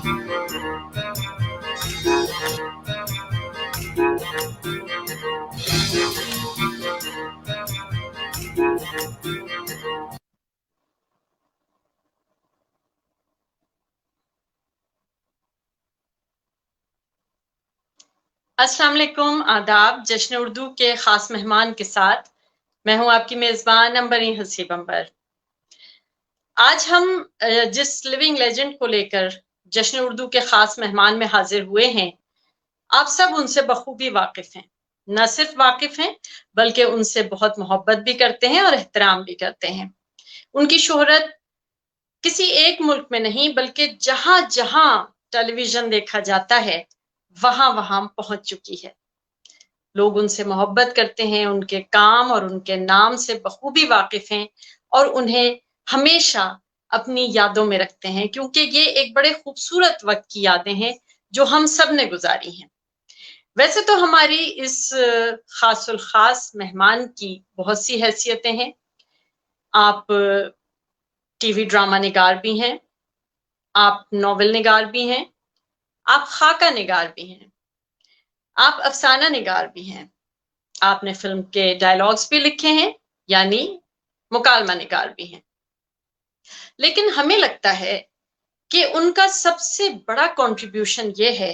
अस्सलाम वालेकुम, आदाब। जश्न उर्दू के ख़ास मेहमान के साथ मैं हूं आपकी मेज़बान अंबरी हसीब अंबर। आज हम जिस लिविंग लेजेंड को लेकर जश्न उर्दू के ख़ास मेहमान में हाजिर हुए हैं, आप सब उनसे बखूबी वाकिफ़ हैं। न सिर्फ वाकिफ़ हैं, बल्कि उनसे बहुत मोहब्बत भी करते हैं और एहतराम भी करते हैं। उनकी शोहरत किसी एक मुल्क में नहीं, बल्कि जहां-जहां टेलीविज़न देखा जाता है, वहां-वहां पहुंच चुकी है। लोग उनसे मोहब्बत करते हैं, उनके काम और उनके नाम से बखूबी वाकिफ़ हैं और उन्हें हमेशा अपनी यादों में रखते हैं, क्योंकि ये एक बड़े खूबसूरत वक़्त की यादें हैं, जो हम सब ने गुज़ारी हैं। वैसे तो हमारी इस ख़ासुल ख़ास मेहमान की बहुत सी हैसियतें हैं। आप टीवी ड्रामा निगार भी हैं, आप नॉवेल निगार भी हैं, आप ख़ाका निगार भी हैं, आप अफ़साना निगार भी हैं। आपने फ़िल्म के डायलॉग्स भी लिखे हैं, यानी मुकालमा निगार भी हैं। लेकिन हमें लगता है कि उनका सबसे बड़ा कंट्रीब्यूशन ये है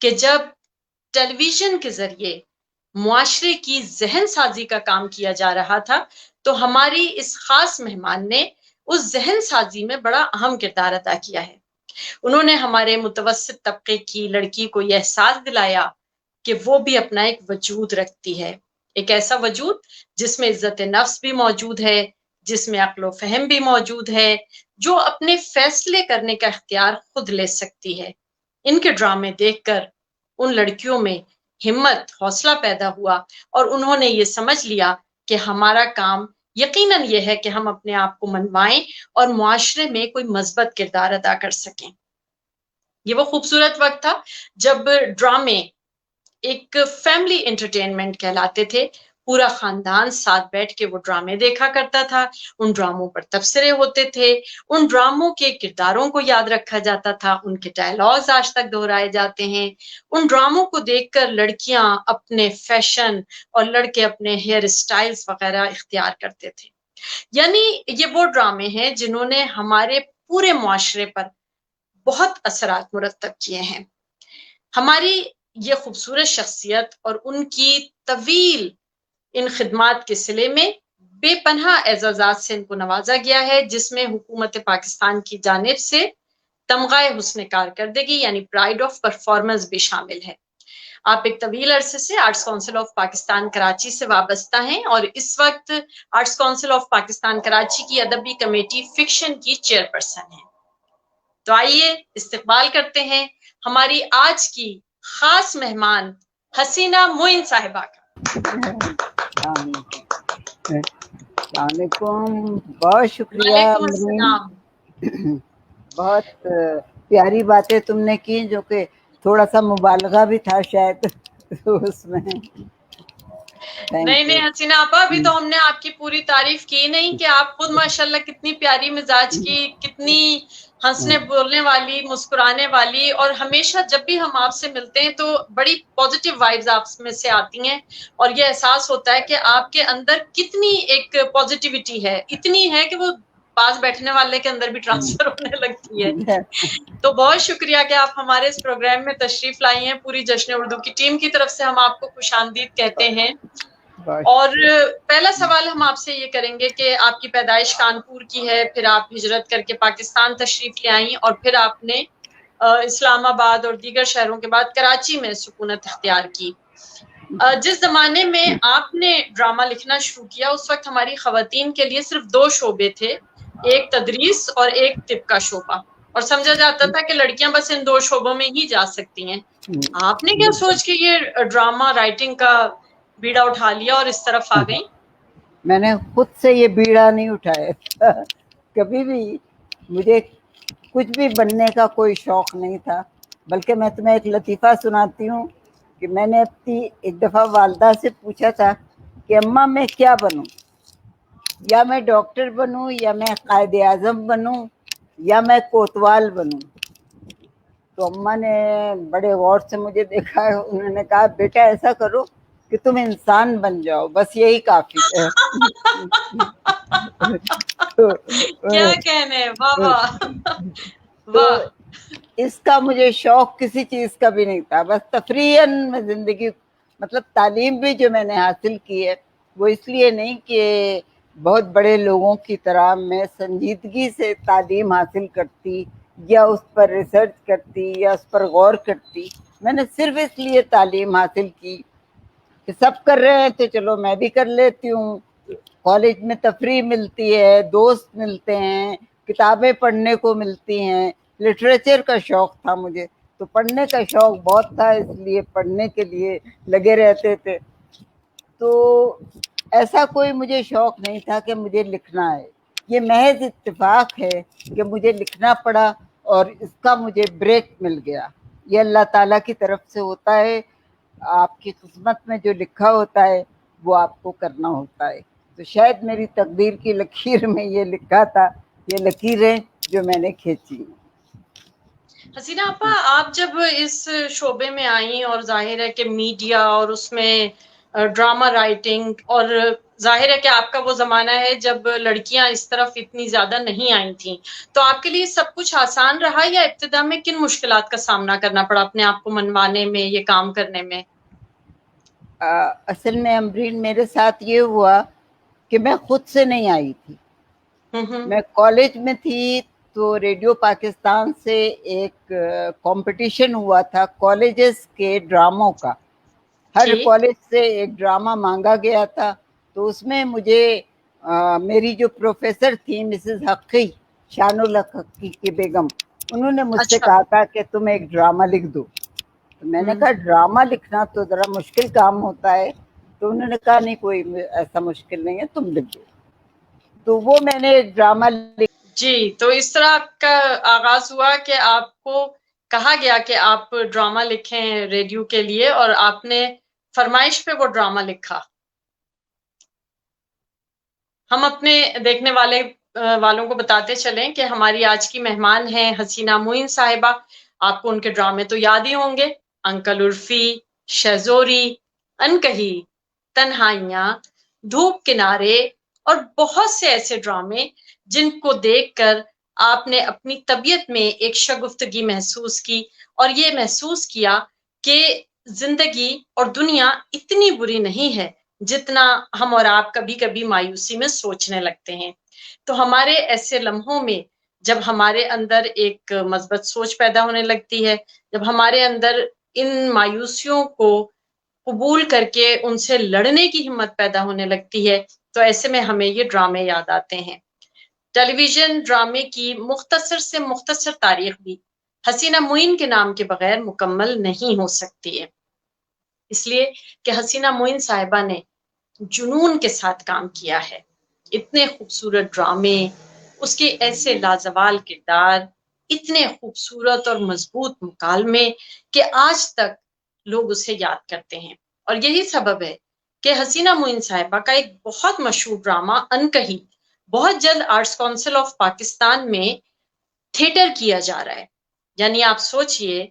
कि जब टेलीविज़न के ज़रिए मुआशरे की ज़हन साज़ी का काम किया जा रहा था, तो हमारी इस ख़ास मेहमान ने उस ज़हन साज़ी में बड़ा अहम किरदार अदा किया है। उन्होंने हमारे मुतवस्सित तबके की लड़की को ये एहसास दिलाया कि वो भी अपना एक वजूद रखती है, एक ऐसा वजूद जिसमें इज्जत नफ्स भी मौजूद है, जिसमें अक्ल फहम भी मौजूद है, जो अपने फैसले करने का इख्तियार खुद ले सकती है। इनके ड्रामे देखकर उन लड़कियों में हिम्मत, हौसला पैदा हुआ और उन्होंने ये समझ लिया कि हमारा काम यकीनन ये है कि हम अपने आप को मनवाएं और मुआशरे में कोई मस्बत किरदार अदा कर सकें। ये वो खूबसूरत वक्त था जब ड्रामे एक फैमिली एंटरटेनमेंट कहलाते थे। पूरा खानदान साथ बैठ के वो ड्रामे देखा करता था, उन ड्रामों पर तबसरे होते थे, उन ड्रामों के किरदारों को याद रखा जाता था, उनके डायलॉग्स आज तक दोहराए जाते हैं। उन ड्रामों को देखकर लड़कियां अपने फैशन और लड़के अपने हेयर स्टाइल्स वगैरह इख्तियार करते थे। यानी ये वो ड्रामे हैं जिन्होंने हमारे पूरे मुआशरे पर बहुत असरात मुरत्तब किए हैं। हमारी ये खूबसूरत शख्सियत और उनकी तवील इन खिदमात के सिले में बेपनाह एजाज़ात से इनको नवाजा गया है, जिसमें हुकूमत पाकिस्तान की जानिब से तमगाए हुस्न कारकर्दगी यानी प्राइड ऑफ परफॉर्मेंस भी शामिल है। आप एक तवील अरसे से arts council of Pakistan Karachi से वाबस्ता हैं और इस वक्त arts council of Pakistan Karachi की अदबी कमेटी फिक्शन की चेयरपर्सन हैं। तो आइए इस्तकबाल करते हैं हमारी आज की खास मेहमान हसीना मोइन साहिबा का। बहुत शुक्रिया वालेकुम। बहुत प्यारी बातें तुमने की, जो कि थोड़ा सा मुबालगा भी था शायद उसमें। नहीं हसीना आपा, अभी तो हमने आपकी पूरी तारीफ की नहीं कि आप खुद माशाल्लाह कितनी प्यारी मिजाज की, कितनी हंसने बोलने वाली, मुस्कुराने वाली, और हमेशा जब भी हम आपसे मिलते हैं तो बड़ी पॉजिटिव वाइब्स आप में से आती हैं और ये एहसास होता है कि आपके अंदर कितनी एक पॉजिटिविटी है, इतनी है कि वो पास बैठने वाले के अंदर भी ट्रांसफर होने लगती है। तो बहुत शुक्रिया कि आप हमारे इस प्रोग्राम में तशरीफ लाई हैं। पूरी जश्न उर्दू की टीम की तरफ से हम आपको खुशामदीद कहते हैं। और पहला सवाल हम आपसे ये करेंगे कि आपकी पैदाइश कानपुर की है, फिर आप हिजरत करके पाकिस्तान तशरीफ ले आई और फिर आपने इस्लामाबाद और दीगर शहरों के बाद कराची में सुकूनत इख्तियार की। जिस जमाने में आपने ड्रामा लिखना शुरू किया, उस वक्त हमारी खवातीन के लिए सिर्फ 2 शोबे थे, एक तदरीस और एक तिब का शोबा, और समझा जाता था कि लड़कियां बस इन 2 शोबों में ही जा सकती हैं। आपने क्या सोच के ये ड्रामा राइटिंग का बीड़ा उठा लिया और इस तरफ आ गई? मैंने खुद से ये बीड़ा नहीं उठाया कभी भी मुझे कुछ भी बनने का कोई शौक नहीं था। बल्कि मैं तुम्हें एक लतीफ़ा सुनाती हूँ कि मैंने अपनी एक दफ़ा वालदा से पूछा था कि अम्मा मैं क्या बनूँ, या मैं डॉक्टर बनूँ, या मैं कायद आज़म बनूँ, या मैं कोतवाल बनूँ। तो अम्मा ने बड़े गौर से मुझे देखा, उन्होंने कहा बेटा ऐसा करो कि तुम इंसान बन जाओ, बस यही काफी है। तो, क्या कहने, वाह वाह तो वाह। इसका मुझे शौक किसी चीज का भी नहीं था, बस तफरीहन में जिंदगी, मतलब तालीम भी जो मैंने हासिल की है वो इसलिए नहीं कि बहुत बड़े लोगों की तरह मैं संजीदगी से तालीम हासिल करती या उस पर रिसर्च करती या उस पर गौर करती। मैंने सिर्फ इसलिए तालीम हासिल की कि सब कर रहे हैं तो चलो मैं भी कर लेती हूँ। कॉलेज में तफरीह मिलती है, दोस्त मिलते हैं, किताबें पढ़ने को मिलती हैं, लिटरेचर का शौक था मुझे, तो पढ़ने का शौक बहुत था, इसलिए पढ़ने के लिए लगे रहते थे। तो ऐसा कोई मुझे शौक नहीं था कि मुझे लिखना है, ये महज इत्तेफाक है कि मुझे लिखना पड़ा और इसका मुझे ब्रेक मिल गया। ये अल्लाह ताला की तरफ से होता है, आपकी किस्मत में जो लिखा होता है वो आपको करना होता है। तो शायद मेरी तकदीर की लकीर में ये लिखा था, ये लकीरें जो मैंने खींची। हसीना आपा, आप जब इस शोबे में आई और जाहिर है कि मीडिया और उसमें ड्रामा राइटिंग, और जाहिर है कि आपका वो जमाना है जब लड़कियां इस तरफ इतनी ज्यादा नहीं आई थी, तो आपके लिए सब कुछ आसान रहा या इब्तिदा में किन मुश्किलात का सामना करना पड़ा अपने आप को मनवाने में, ये काम करने में? असल में अमरीन मेरे साथ ये हुआ कि मैं खुद से नहीं आई थी। मैं कॉलेज में थी तो रेडियो पाकिस्तान से एक कंपटीशन हुआ था कॉलेजेस के ड्रामों का। हर ठीक। कॉलेज से एक ड्रामा मांगा गया था, तो उसमें मुझे मेरी जो प्रोफेसर थी मिसेस हक्की, शानुल हक हक्की की बेगम, उन्होंने मुझसे अच्छा। कहा था कि तुम एक ड्रामा लिख दो। तो मैंने कहा ड्रामा लिखना तो ज़रा मुश्किल काम होता है। तो उन्होंने कहा नहीं, कोई ऐसा मुश्किल नहीं है, तुम लिख दो। तो वो मैंने एक ड्रामा लिख। जी, तो इस तरह का आगाज हुआ कि आपको कहा गया कि आप ड्रामा लिखें रेडियो के लिए, और आपने फरमाइश पे वो ड्रामा लिखा। हम अपने देखने वालों को बताते चलें कि हमारी आज की मेहमान हैं हसीना मोइन साहिबा। आपको उनके ड्रामे तो याद ही होंगे, अंकल उर्फी, शहजोरी, अनकही, तन्हाइयां, धूप किनारे, और बहुत से ऐसे ड्रामे जिनको देखकर आपने अपनी तबीयत में एक शगुफ्तगी महसूस की, और ये महसूस किया कि जिंदगी और दुनिया इतनी बुरी नहीं है जितना हम और आप कभी कभी मायूसी में सोचने लगते हैं। तो हमारे ऐसे लम्हों में जब हमारे अंदर एक मस्बत सोच पैदा होने लगती है, जब हमारे अंदर इन मायूसियों को कबूल करके उनसे लड़ने की हिम्मत पैदा होने लगती है, तो ऐसे में हमें ये ड्रामे याद आते हैं। टेलीविजन ड्रामे की मुख्तसर से मुख्तसर तारीख भी हसीना मोइन के नाम के बगैर मुकम्मल नहीं हो सकती है, इसलिए कि हसीना मोइन साहिबा ने जुनून के साथ काम किया है। इतने खूबसूरत ड्रामे, उसके ऐसे लाजवाल किरदार, इतने खूबसूरत और मजबूत मुकालमे कि आज तक लोग उसे याद करते हैं। और यही सबब है कि हसीना मोइन साहिबा का एक बहुत मशहूर ड्रामा अनकही बहुत जल्द आर्ट्स काउंसिल ऑफ पाकिस्तान में थिएटर किया जा रहा है। यानी आप सोचिए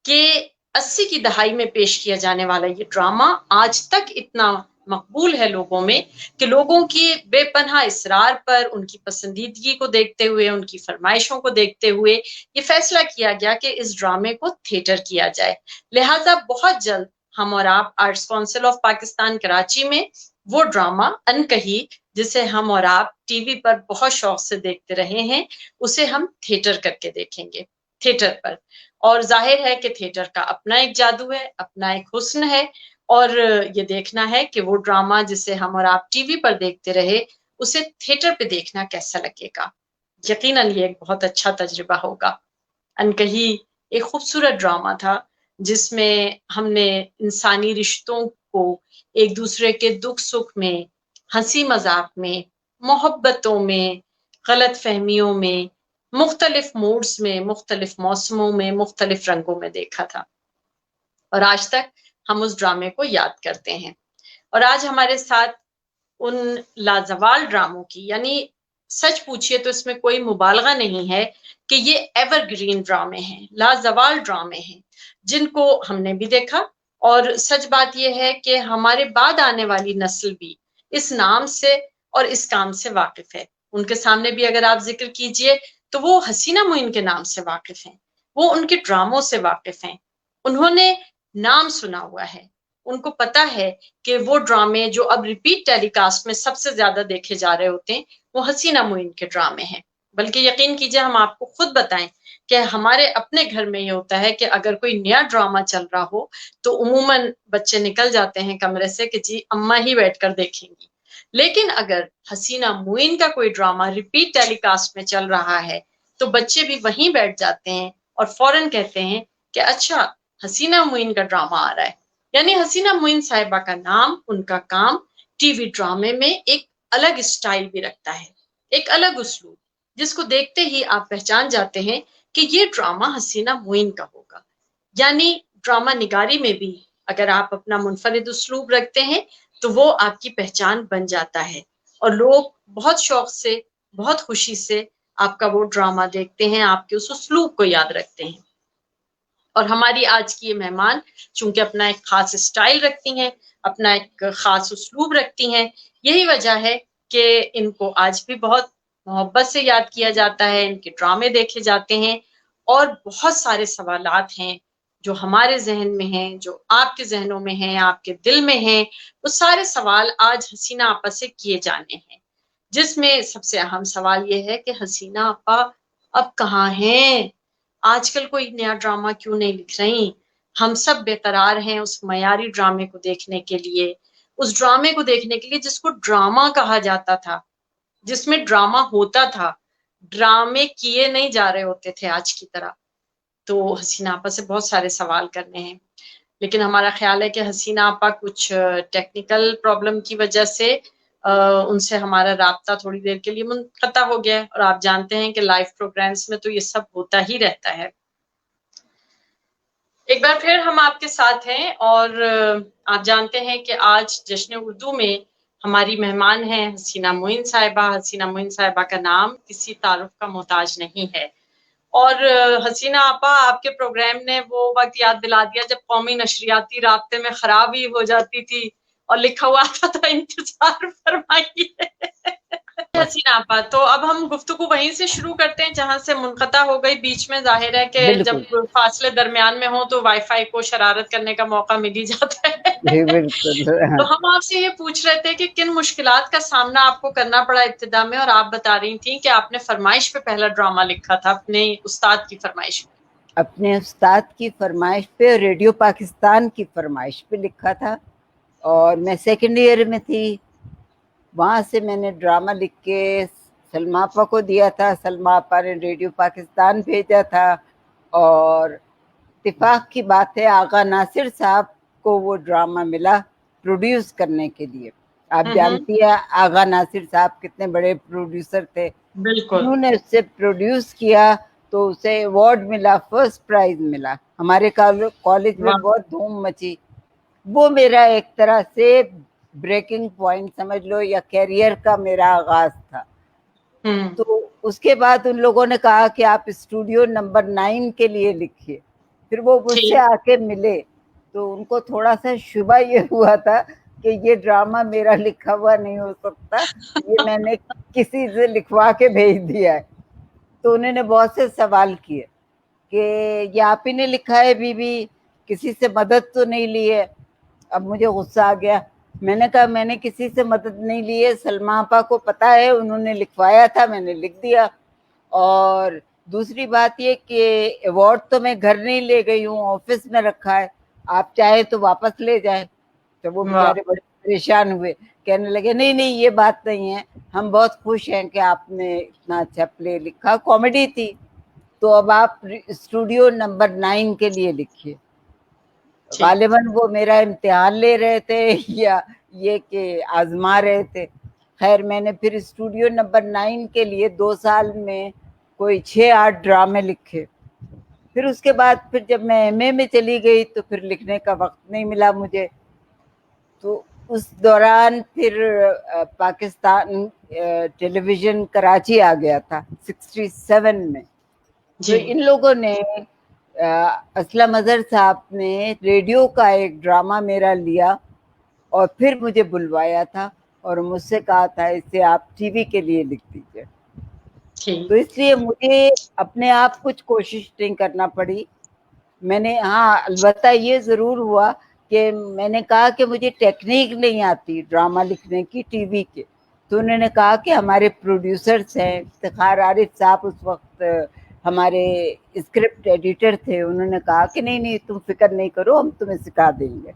कि 80 की दहाई में पेश किया जाने वाला ये ड्रामा आज तक इतना मकबूल है लोगों में कि लोगों की बेपनाह इसरार पर, उनकी पसंदीदगी को देखते हुए, उनकी फरमाइशों को देखते हुए ये फैसला किया गया कि इस ड्रामे को थिएटर किया जाए। लिहाजा बहुत जल्द हम और आप arts council of Pakistan Karachi में वो ड्रामा अनकही, जिसे हम और आप टीवी पर बहुत शौक से देखते रहे हैं, उसे हम थिएटर करके देखेंगे थिएटर पर। और जाहिर है कि थिएटर का अपना एक जादू है, अपना एक हुस्न है, और ये देखना है कि वो ड्रामा जिसे हम और आप टीवी पर देखते रहे उसे थिएटर पे देखना कैसा लगेगा। यकीनन ये एक बहुत अच्छा तजुर्बा होगा। अनकही एक खूबसूरत ड्रामा था जिसमें हमने इंसानी रिश्तों को एक दूसरे के दुख सुख में, हंसी मजाक में, मोहब्बतों में, गलत फहमियों में, मुख्तलिफ मूड्स में, मुख्तलिफ मौसमों में, मुख्तलिफ रंगों में देखा था, और आज तक हम उस ड्रामे को याद करते हैं। और आज हमारे साथ उन लाजवाल ड्रामों की, यानी सच पूछिए तो इसमें कोई मुबालगा नहीं है کہ یہ ایور گرین ڈرامے ہیں، لازوال ڈرامے ہیں، جن کو ہم نے بھی دیکھا، اور سچ بات یہ ہے کہ ہمارے بعد آنے والی نسل بھی اس نام سے اور اس کام سے واقف ہے. ان کے سامنے بھی اگر آپ ذکر کیجئے تو وہ حسینہ معین کے نام سے واقف ہیں، وہ ان کے ڈراموں سے واقف ہیں، انہوں نے نام سنا ہوا ہے، ان کو پتا ہے کہ وہ ڈرامے جو اب ریپیٹ ٹیلی کاسٹ میں سب سے زیادہ دیکھے جا رہے ہوتے ہیں وہ حسینہ معین کے ڈرامے ہیں. بلکہ یقین کیجئے ہم آپ کو خود بتائیں کہ ہمارے اپنے گھر میں یہ ہوتا ہے کہ اگر کوئی نیا ڈرامہ چل رہا ہو تو عموماً بچے نکل جاتے ہیں کمرے سے کہ جی اماں ہی بیٹھ کر دیکھیں گی. لیکن اگر حسینہ معین کا کوئی ڈرامہ ریپیٹ ٹیلی کاسٹ میں چل رہا ہے تو بچے بھی وہیں بیٹھ جاتے ہیں اور فوراً کہتے ہیں کہ اچھا حسینہ معین کا ڈرامہ آ رہا ہے. یعنی حسینہ معین صاحبہ کا نام، ان کا کام ٹی وی ڈرامے میں ایک الگ اسٹائل بھی رکھتا ہے، ایک الگ اسلوب، جس کو دیکھتے ہی آپ پہچان جاتے ہیں کہ یہ ڈرامہ حسینہ معین کا ہوگا. یعنی ڈرامہ نگاری میں بھی اگر آپ اپنا منفرد اسلوب رکھتے ہیں تو وہ آپ کی پہچان بن جاتا ہے، اور لوگ بہت شوق سے، بہت خوشی سے آپ کا وہ ڈرامہ دیکھتے ہیں، آپ کے اس اسلوب کو یاد رکھتے ہیں. اور ہماری آج کی یہ مہمان چونکہ اپنا ایک خاص اسٹائل رکھتی ہیں، اپنا ایک خاص اسلوب رکھتی ہیں، یہی وجہ ہے کہ ان کو آج بھی بہت محبت سے یاد کیا جاتا ہے، ان کے ڈرامے دیکھے جاتے ہیں، اور بہت سارے سوالات ہیں جو ہمارے ذہن میں ہیں، جو آپ کے ذہنوں میں ہیں، آپ کے دل میں ہیں، وہ سارے سوال آج حسینہ آپا سے کیے جانے ہیں. جس میں سب سے اہم سوال یہ ہے کہ حسینہ آپا اب کہاں ہیں؟ آج کل کوئی نیا ڈرامہ کیوں نہیں لکھ رہی؟ ہم سب بے قرار ہیں اس معیاری ڈرامے کو دیکھنے کے لیے، اس ڈرامے کو دیکھنے کے لیے جس کو ڈرامہ کہا جاتا تھا، جس میں ڈرامہ ہوتا تھا، ڈرامے کیے نہیں جا رہے ہوتے تھے آج کی طرح. تو حسینہ آپا سے بہت سارے سوال کرنے ہیں، لیکن ہمارا خیال ہے کہ حسینہ آپا کچھ ٹیکنیکل پرابلم کی وجہ سے ان سے ہمارا رابطہ تھوڑی دیر کے لیے منقطع ہو گیا ہے، اور آپ جانتے ہیں کہ لائیو پروگرامز میں تو یہ سب ہوتا ہی رہتا ہے. ایک بار پھر ہم آپ کے ساتھ ہیں، اور آپ جانتے ہیں کہ آج جشن اردو میں ہماری مہمان ہیں حسینہ معین صاحبہ. حسینہ معین صاحبہ کا نام کسی تعارف کا محتاج نہیں ہے، اور حسینہ آپا آپ کے پروگرام نے وہ وقت یاد دلا دیا جب قومی نشریاتی رابطے میں خرابی ہو جاتی تھی اور لکھا ہوا آتا تھا انتظار فرمائیے. حسینہ آپا، تو اب ہم گفتگو وہیں سے شروع کرتے ہیں جہاں سے منقطع ہو گئی. بیچ میں ظاہر ہے کہ بالکل جب فاصلے درمیان میں ہوں تو وائی فائی کو شرارت کرنے کا موقع مل ہی جاتا ہے. جی بالکل. تو ہم آپ سے یہ پوچھ رہے تھے کہ کن مشکلات کا سامنا آپ کو کرنا پڑا ابتدا میں، اور آپ بتا رہی تھیں کہ آپ نے فرمائش پہ پہلا ڈرامہ لکھا تھا، اپنے استاد کی فرمائش پہ. اپنے استاد کی فرمائش پہ، ریڈیو پاکستان کی فرمائش پہ لکھا تھا، اور میں سیکنڈ ایئر میں تھی. وہاں سے میں نے ڈرامہ لکھ کے سلما آپا کو دیا تھا، سلما آپا نے ریڈیو پاکستان بھیجا تھا، اور اتفاق کی بات ہے آغا ناصر صاحب کو وہ ڈرامہ ملا پروڈیوس کرنے کے لیے. آپ جانتی ہیں آغا ناصر صاحب کتنے بڑے پروڈیوسر تھے. بالکل. انہوں نے اس سے پروڈیوس کیا تو اسے ایوارڈ ملا، فرسٹ پرائز ملا. ہمارے کالج میں بہت دھوم مچی. وہ میرا ایک طرح سے بریکنگ پوائنٹ سمجھ لو، یا کیریئر کا میرا آغاز تھا. تو اس کے بعد ان لوگوں نے کہا کہ آپ اسٹوڈیو نمبر 9 کے لیے لکھیے. پھر وہ مجھ سے آ کے ملے تو ان کو تھوڑا سا شبہ یہ ہوا تھا کہ یہ ڈرامہ میرا لکھا ہوا نہیں ہو سکتا، یہ میں نے کسی سے لکھوا کے بھیج دیا ہے. تو انہوں نے بہت سے سوال کیے کہ یہ آپ ہی نے لکھا ہے بی بی، کسی سے مدد تو نہیں لی ہے. اب مجھے غصہ آ گیا. میں نے کہا میں نے کسی سے مدد نہیں لی ہے، سلما آپا کو پتا ہے، انہوں نے لکھوایا تھا، میں نے لکھ دیا. اور دوسری بات یہ کہ ایوارڈ تو میں گھر نہیں لے گئی ہوں، آفس میں رکھا ہے، آپ چاہے تو واپس لے جائیں. تو وہ بیچارے بڑے پریشان ہوئے، کہنے لگے نہیں نہیں یہ بات نہیں ہے، ہم بہت خوش ہیں کہ آپ نے اتنا اچھا پلے لکھا، کامیڈی تھی، تو اب آپ اسٹوڈیو نمبر 9 کے لیے لکھیے. غالباً وہ میرا امتحان لے رہے تھے یا یہ کہ آزما رہے تھے. خیر میں نے پھر اسٹوڈیو نمبر 9 کے لیے 2 سال میں کوئی 6-8 ڈرامے لکھے. پھر اس کے بعد پھر جب میں ایم اے میں چلی گئی تو پھر لکھنے کا وقت نہیں ملا مجھے. تو اس دوران پھر پاکستان ٹیلی ویژن کراچی آ گیا تھا 67 میں. تو ان لوگوں نے اسلم اظہر صاحب نے ریڈیو کا ایک ڈرامہ میرا لیا اور پھر مجھے بلوایا تھا اور مجھ سے کہا تھا اسے آپ ٹی وی کے لیے لکھ دیجیے. تو اس لیے مجھے اپنے آپ کچھ کوشش نہیں کرنا پڑی. میں نے البتہ یہ ضرور ہوا کہ میں نے کہا کہ مجھے ٹیکنیک نہیں آتی ڈرامہ لکھنے کی ٹی وی کے. تو انہوں نے کہا کہ ہمارے پروڈیوسرس ہیں، افتخار عارف صاحب اس وقت ہمارے اسکرپٹ ایڈیٹر تھے، انہوں نے کہا کہ نہیں تم فکر نہیں کرو، ہم تمہیں سکھا دیں گے.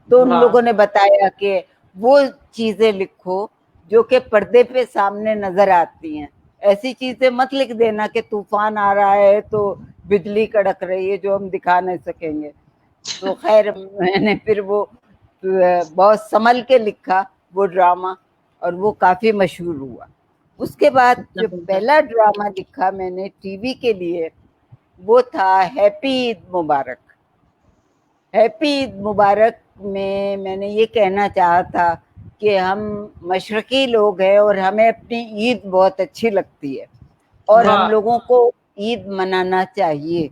تو ان لوگوں نے بتایا کہ وہ چیزیں لکھو جو کہ پردے پہ سامنے نظر آتی ہیں. ایسی چیزیں مت لکھ دینا کہ طوفان آ رہا ہے تو بجلی کڑک رہی ہے جو ہم دکھا نہیں سکیں گے. تو خیر میں نے پھر وہ بہت سنبھل کے لکھا وہ ڈرامہ اور وہ کافی مشہور ہوا. اس کے بعد جو پہلا ڈرامہ لکھا میں نے ٹی وی کے لیے وہ تھا ہیپی عید مبارک. ہیپی عید مبارک میں نے یہ کہنا چاہا تھا کہ ہم مشرقی لوگ ہیں اور ہمیں اپنی عید بہت اچھی لگتی ہے اور ہم لوگوں کو عید منانا چاہیے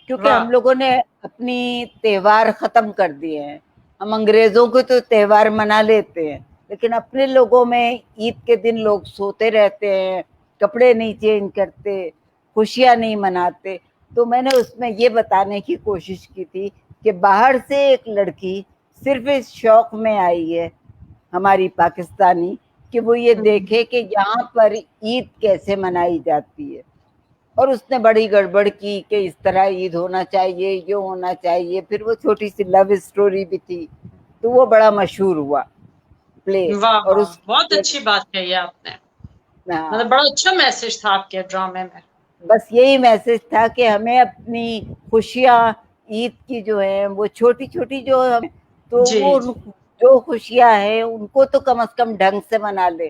کیونکہ ہم لوگوں نے اپنی تہوار ختم کر دیے ہیں. ہم انگریزوں کو تو تہوار منا لیتے ہیں لیکن اپنے لوگوں میں عید کے دن لوگ سوتے رہتے ہیں، کپڑے نہیں چینج کرتے، خوشیاں نہیں مناتے. تو میں نے اس میں یہ بتانے کی کوشش کی تھی کہ باہر سے ایک لڑکی صرف اس شوق میں آئی ہے ہماری پاکستانی کہ وہ یہ دیکھے کہ یہاں پر عید کیسے منائی جاتی ہے. اور اس نے بڑی گڑبڑ کی کہ اس طرح عید ہونا چاہیے، یہ ہونا چاہیے. پھر وہ چھوٹی سی لو اسٹوری بھی تھی تو وہ بڑا مشہور ہوا پلے. اور اس بہت اچھی بات کہی آپ نے، مطلب بڑا اچھا میسج تھا آپ کے ڈرامے میں. بس یہی میسج تھا کہ ہمیں اپنی خوشیاں عید کی جو ہیں وہ چھوٹی چھوٹی جو تو وہ جو خوشیاں ہیں ان کو تو کم از کم ڈھنگ سے منا لے.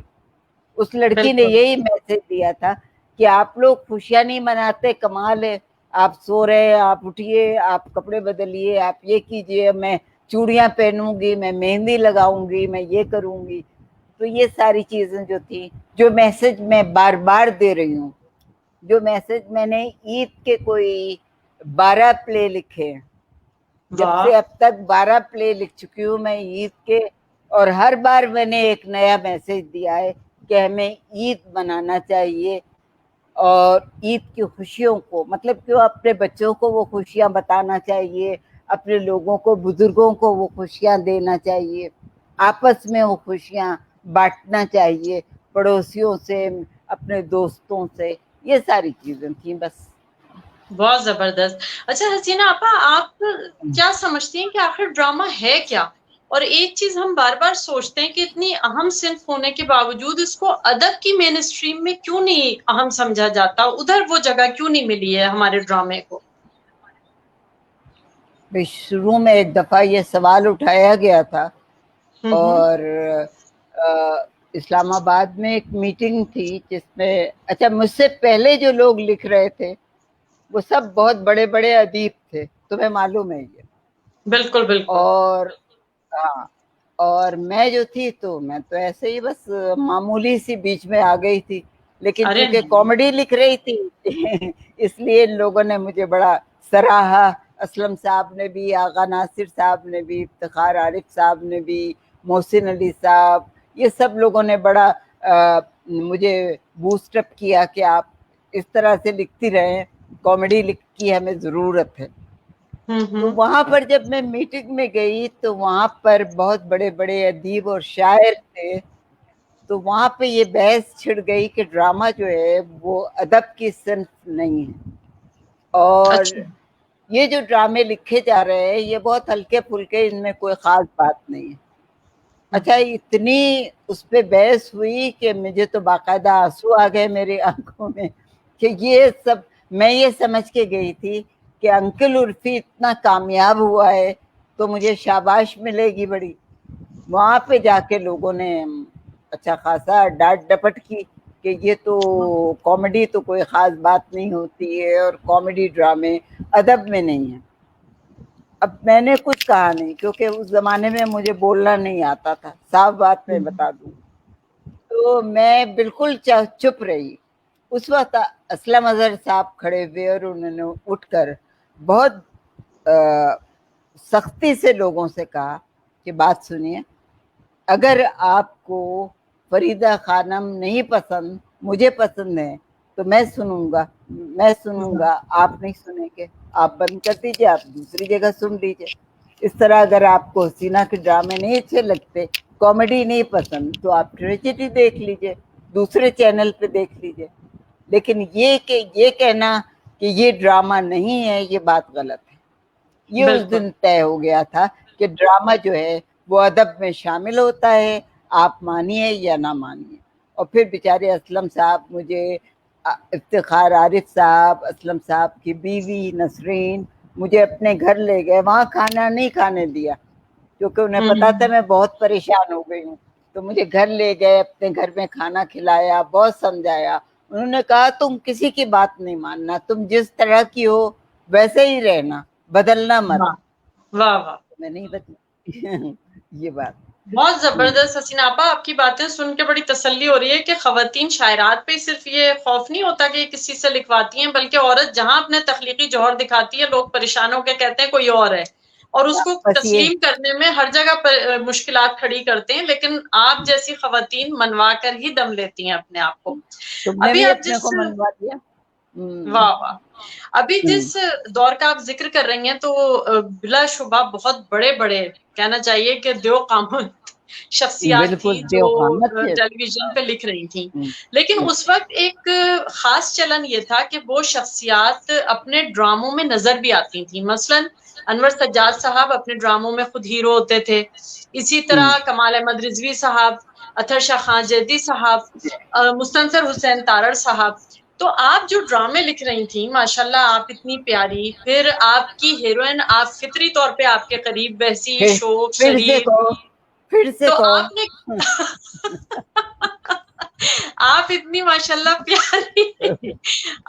اس لڑکی نے یہی میسج دیا تھا کہ آپ لوگ خوشیاں نہیں مناتے، کمال ہے، آپ سو رہے، آپ اٹھیے، آپ کپڑے بدلیے، آپ یہ کیجئے، میں چوڑیاں پہنوں گی، میں مہندی لگاؤں گی، میں یہ کروں گی. تو یہ ساری چیزیں جو تھی جو میسج میں بار بار دے رہی ہوں، جو میسج میں نے عید کے کوئی 12 پلے لکھے ہیں. جب سے اب تک 12 پلے لکھ چکی ہوں میں عید کے اور ہر بار میں نے ایک نیا میسج دیا ہے کہ ہمیں عید منانا چاہیے اور عید کی خوشیوں کو مطلب کہ اپنے بچوں کو وہ خوشیاں بتانا چاہیے، اپنے لوگوں کو بزرگوں کو وہ خوشیاں دینا چاہیے، آپس میں وہ خوشیاں بانٹنا چاہیے، پڑوسیوں سے، اپنے دوستوں سے. یہ ساری چیزیں تھیں بس. بہت زبردست. اچھا حسینہ آپا، آپ کیا سمجھتی ہیں کہ آخر ڈرامہ ہے کیا؟ اور ایک چیز ہم بار بار سوچتے ہیں کہ اتنی اہم صنف ہونے کے باوجود اس کو ادب کی مین اسٹریم میں کیوں نہیں اہم سمجھا جاتا، ادھر وہ جگہ کیوں نہیں ملی ہے ہمارے ڈرامے کو؟ شروع میں ایک دفعہ یہ سوال اٹھایا گیا تھا اور اسلام آباد میں ایک میٹنگ تھی جس میں اچھا مجھ سے پہلے جو لوگ لکھ رہے تھے وہ سب بہت بڑے بڑے ادیب تھے، تمہیں معلوم ہے یہ. بالکل بالکل. اور میں جو تھی تو میں تو ایسے ہی بس معمولی سی بیچ میں آ گئی تھی، لیکن چونکہ کامیڈی لکھ رہی تھی اس لیے لوگوں نے مجھے بڑا سراہا. اسلم صاحب نے بھی، آغا ناصر صاحب نے بھی، افتخار عارف صاحب نے بھی، محسن علی صاحب، یہ سب لوگوں نے بڑا مجھے بوسٹ اپ کیا کہ آپ اس طرح سے لکھتی رہیں، کامیڈی کی ہمیں ضرورت ہے. تو وہاں پر جب میں میٹنگ میں گئی تو وہاں پر بہت بڑے بڑے ادیب اور شاعر تھے. تو وہاں پہ یہ بحث چھڑ گئی کہ ڈرامہ جو ہے وہ ادب کی صنف نہیں ہے اور یہ جو ڈرامے لکھے جا رہے ہیں یہ بہت ہلکے پھلکے، ان میں کوئی خاص بات نہیں ہے. اچھا اتنی اس پہ بحث ہوئی کہ مجھے تو باقاعدہ آنسو آ گئے میری آنکھوں میں کہ یہ سب میں یہ سمجھ کے گئی تھی کہ انکل عرفی اتنا کامیاب ہوا ہے تو مجھے شاباش ملے گی بڑی. وہاں پہ جا کے لوگوں نے اچھا خاصا ڈانٹ ڈپٹ کی کہ یہ تو کامیڈی تو کوئی خاص بات نہیں ہوتی ہے اور کامیڈی ڈرامے ادب میں نہیں ہے. اب میں نے کچھ کہا نہیں کیونکہ اس زمانے میں مجھے بولنا نہیں آتا تھا، صاف بات میں بتا دوں. تو میں بالکل چپ رہی उस वक्त असलम अजहर साहब खड़े हुए और उन्होंने उठकर बहुत सख्ती से लोगों से कहा कि बात सुनिए, अगर आपको फरीदा खानम नहीं पसंद, मुझे पसंद है, तो मैं सुनूंगा, आप नहीं सुनेंगे, आप बंद कर दीजिए, आप दूसरी जगह सुन लीजिए। इस तरह अगर आपको हसीना के ड्रामे नहीं अच्छे लगते, कॉमेडी नहीं पसंद, तो आप ट्रेजेडी देख लीजिए, दूसरे चैनल पे देख लीजिए। लेकिन ये कहना कि ये ड्रामा नहीं है, ये बात गलत है। ये उस बिल्कुल दिन तय हो गया था कि ड्रामा जो है वो अदब में शामिल होता है, आप मानिए या ना मानिए। और फिर बेचारे असलम साहब, मुझे इफ्तिखार आरिफ साहब, असलम साहब की बीवी नसरीन, मुझे अपने घर ले गए, वहाँ खाना नहीं खाने दिया क्योंकि उन्हें पता था मैं बहुत परेशान हो गई हूँ। तो मुझे घर ले गए, अपने घर में खाना खिलाया, बहुत समझाया। उन्होंने कहा तुम किसी की बात नहीं मानना, तुम जिस तरह की हो वैसे ही रहना, बदलना मत। वाह वाह वाह, मैं नहीं बदली ये बात। बहुत जबरदस्त हसीना आपा, आपकी बातें सुन के बड़ी तसल्ली हो रही है कि खवातीन शायरात पे सिर्फ ये खौफ नहीं होता कि किसी से लिखवाती हैं, बल्कि औरत जहां अपने तख्लीकी जौहर दिखाती है, लोग परेशान होकर कहते हैं कोई और है, और उसको बस ये तस्लीम करने में हर जगह पर मुश्किलात खड़ी करते हैं, लेकिन आप जैसी खवातीन मनवा कर ही दम लेती हैं अपने आप को। तुमने अभी भी आप अपने जिस को मनवा दिया। वाह वाह, अभी जिस दौर का आप जिक्र कर रही हैं, तो बिलाशुबा बहुत बड़े बड़े, कहना चाहिए कि दो कामत शख्सियात बिल्कुल थी जो देवकामत थे। टेलीविजन पे लिख रही थी। लेकिन उस वक्त एक खास चलन ये था कि वो शख्सियात अपने ड्रामों में नजर भी आती थी। मसलन अनवर सज्जाद साहब अपने ड्रामों में खुद हीरो होते थे, इसी तरह कमाल अहमद रिजवी साहब, अतर शाह खान जैदी साहब, मुस्तनसर हुसैन तारड़ साहब। तो आप जो ड्रामे लिख रही थी, माशाल्लाह आप इतनी प्यारी, फिर आपकी हीरोइन, आप फितरी तौर पे आपके करीब वैसी फिर शोक फिर से शरीर, कहो, फिर से तो कहो। आपने आप इतनी माशाल्लाह प्यारी,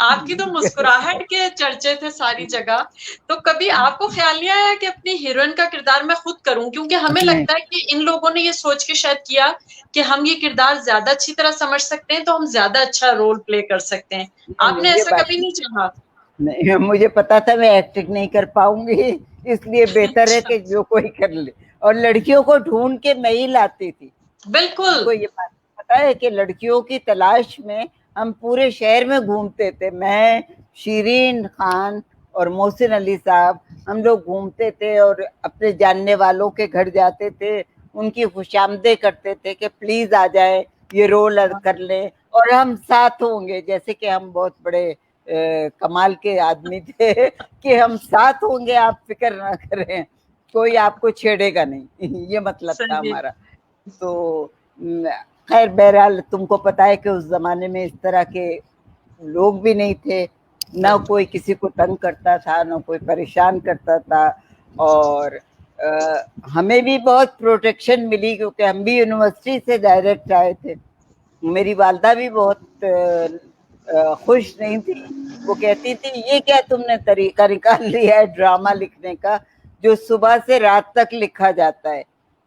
आपकी तो मुस्कुराहट के चर्चे थे सारी जगह। तो कभी आपको ख्याल नहीं आया कि अपनी हीरोइन का किरदार मैं खुद करूं? क्योंकि हमें नहीं लगता है कि इन लोगों ने ये सोच के शायद किया कि हम ये किरदार ज्यादा अच्छी तरह समझ सकते हैं, तो हम ज्यादा अच्छा रोल प्ले कर सकते हैं। आपने ये ऐसा बात कभी नहीं चाहा? नहीं, मुझे पता था मैं एक्टिंग नहीं कर पाऊंगी, इसलिए बेहतर है अच्छा, कि जो कोई कर ले। और लड़कियों को ढूंढ के मैं ही लाती थी। बिल्कुल तुमको ये बात पता है कि लड़कियों की तलाश में हम पूरे शहर में घूमते थे, मैं, शिरीन खान और मोहसिन अली साहब, हम लोग घूमते थे और अपने जानने वालों के घर जाते थे, उनकी खुशामदे करते थे कि प्लीज आ जाए, ये रोल कर ले, और हम साथ होंगे, जैसे कि हम बहुत बड़े कमाल के आदमी थे कि हम साथ होंगे, आप फिक्र ना करें, कोई आपको छेड़ेगा नहीं ये मतलब था सही। हमारा। तो खैर बहरहाल तुमको पता है कि उस जमाने में इस तरह के लोग भी नहीं थे, ना कोई किसी को तंग करता था, ना कोई परेशान करता था। और हमें भी बहुत प्रोटेक्शन मिली क्योंकि हम भी यूनिवर्सिटी से डायरेक्ट आए थे। मेरी वालदा भी बहुत खुश नहीं थी, वो कहती थी ये क्या तुमने तरीका निकाल लिया है ड्रामा लिखने का, जो सुबह से रात तक लिखा जाता है।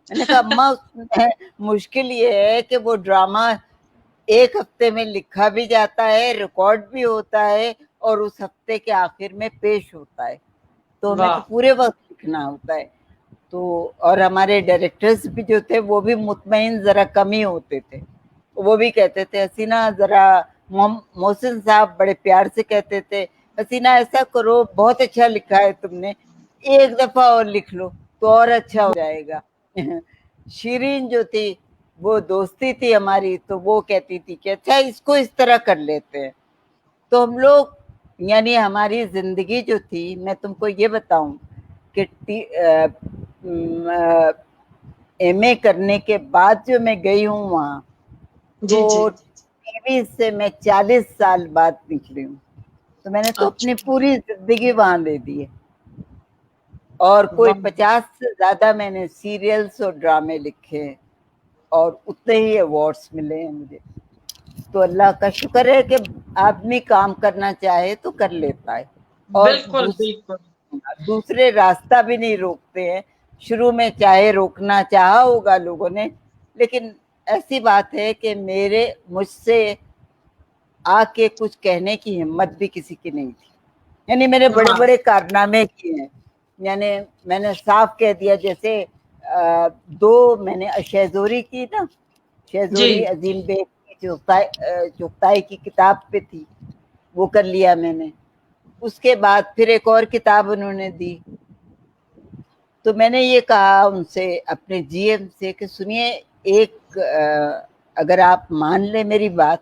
मैंने कहा अम्मा उसमें मुश्किल ये है कि वो ड्रामा एक हफ्ते में लिखा भी जाता है, रिकॉर्ड भी होता है, और उस हफ्ते के आखिर में पेश होता है, तो हमें तो वाह, पूरे वक्त लिखना होता है। तो और हमारे डायरेक्टर्स भी जो थे वो भी मुतमईन जरा कम ही होते थे, वो भी कहते थे हसीना जरा, मोहसिन साहब बड़े प्यार से कहते थे हसीना ऐसा करो, बहुत अच्छा लिखा है तुमने, एक दफा और लिख लो तो और अच्छा हो जाएगा शीरीन जो थी वो दोस्ती थी हमारी, तो वो कहती थी कि अच्छा इसको इस तरह कर लेते हैं। तो हम लोग, यानी हमारी जिंदगी जो थी, मैं तुमको ये बताऊं कि एमए करने के बाद जो मैं गई हूँ वहाँ, जी जी, तो टीवी से मैं 40 साल बाद निकली हूँ, तो मैंने तो अपनी अच्छा, पूरी जिंदगी वहां दे दी है। और कोई वाह 50 से ज्यादा मैंने सीरियल्स और ड्रामे लिखे हैं, और उतने ही अवार्ड्स मिले हैं मुझे। तो अल्लाह का शुक्र है कि आदमी काम करना चाहे तो कर लेता है, और बिल्कुल बिल्कुल। दूसरे रास्ता भी नहीं रोकते हैं। शुरू में चाहे रोकना चाहा होगा लोगों ने, लेकिन ऐसी बात है कि मेरे मुझसे آ کے کچھ کہنے کی ہمت بھی کسی کی نہیں تھی. یعنی میں نے بڑے بڑے کارنامے کیے ہیں. یعنی میں نے صاف کہہ دیا, جیسے 2 میں نے شہزوری کی نا, شہزوری عظیم بیگ کی چغتائی کی کتاب پہ تھی, وہ کر لیا میں نے. اس کے بعد پھر ایک اور کتاب انہوں نے دی, تو میں نے یہ کہا ان سے, اپنے جی ایم سے, کہ سنیے ایک اگر آپ مان لیں میری بات,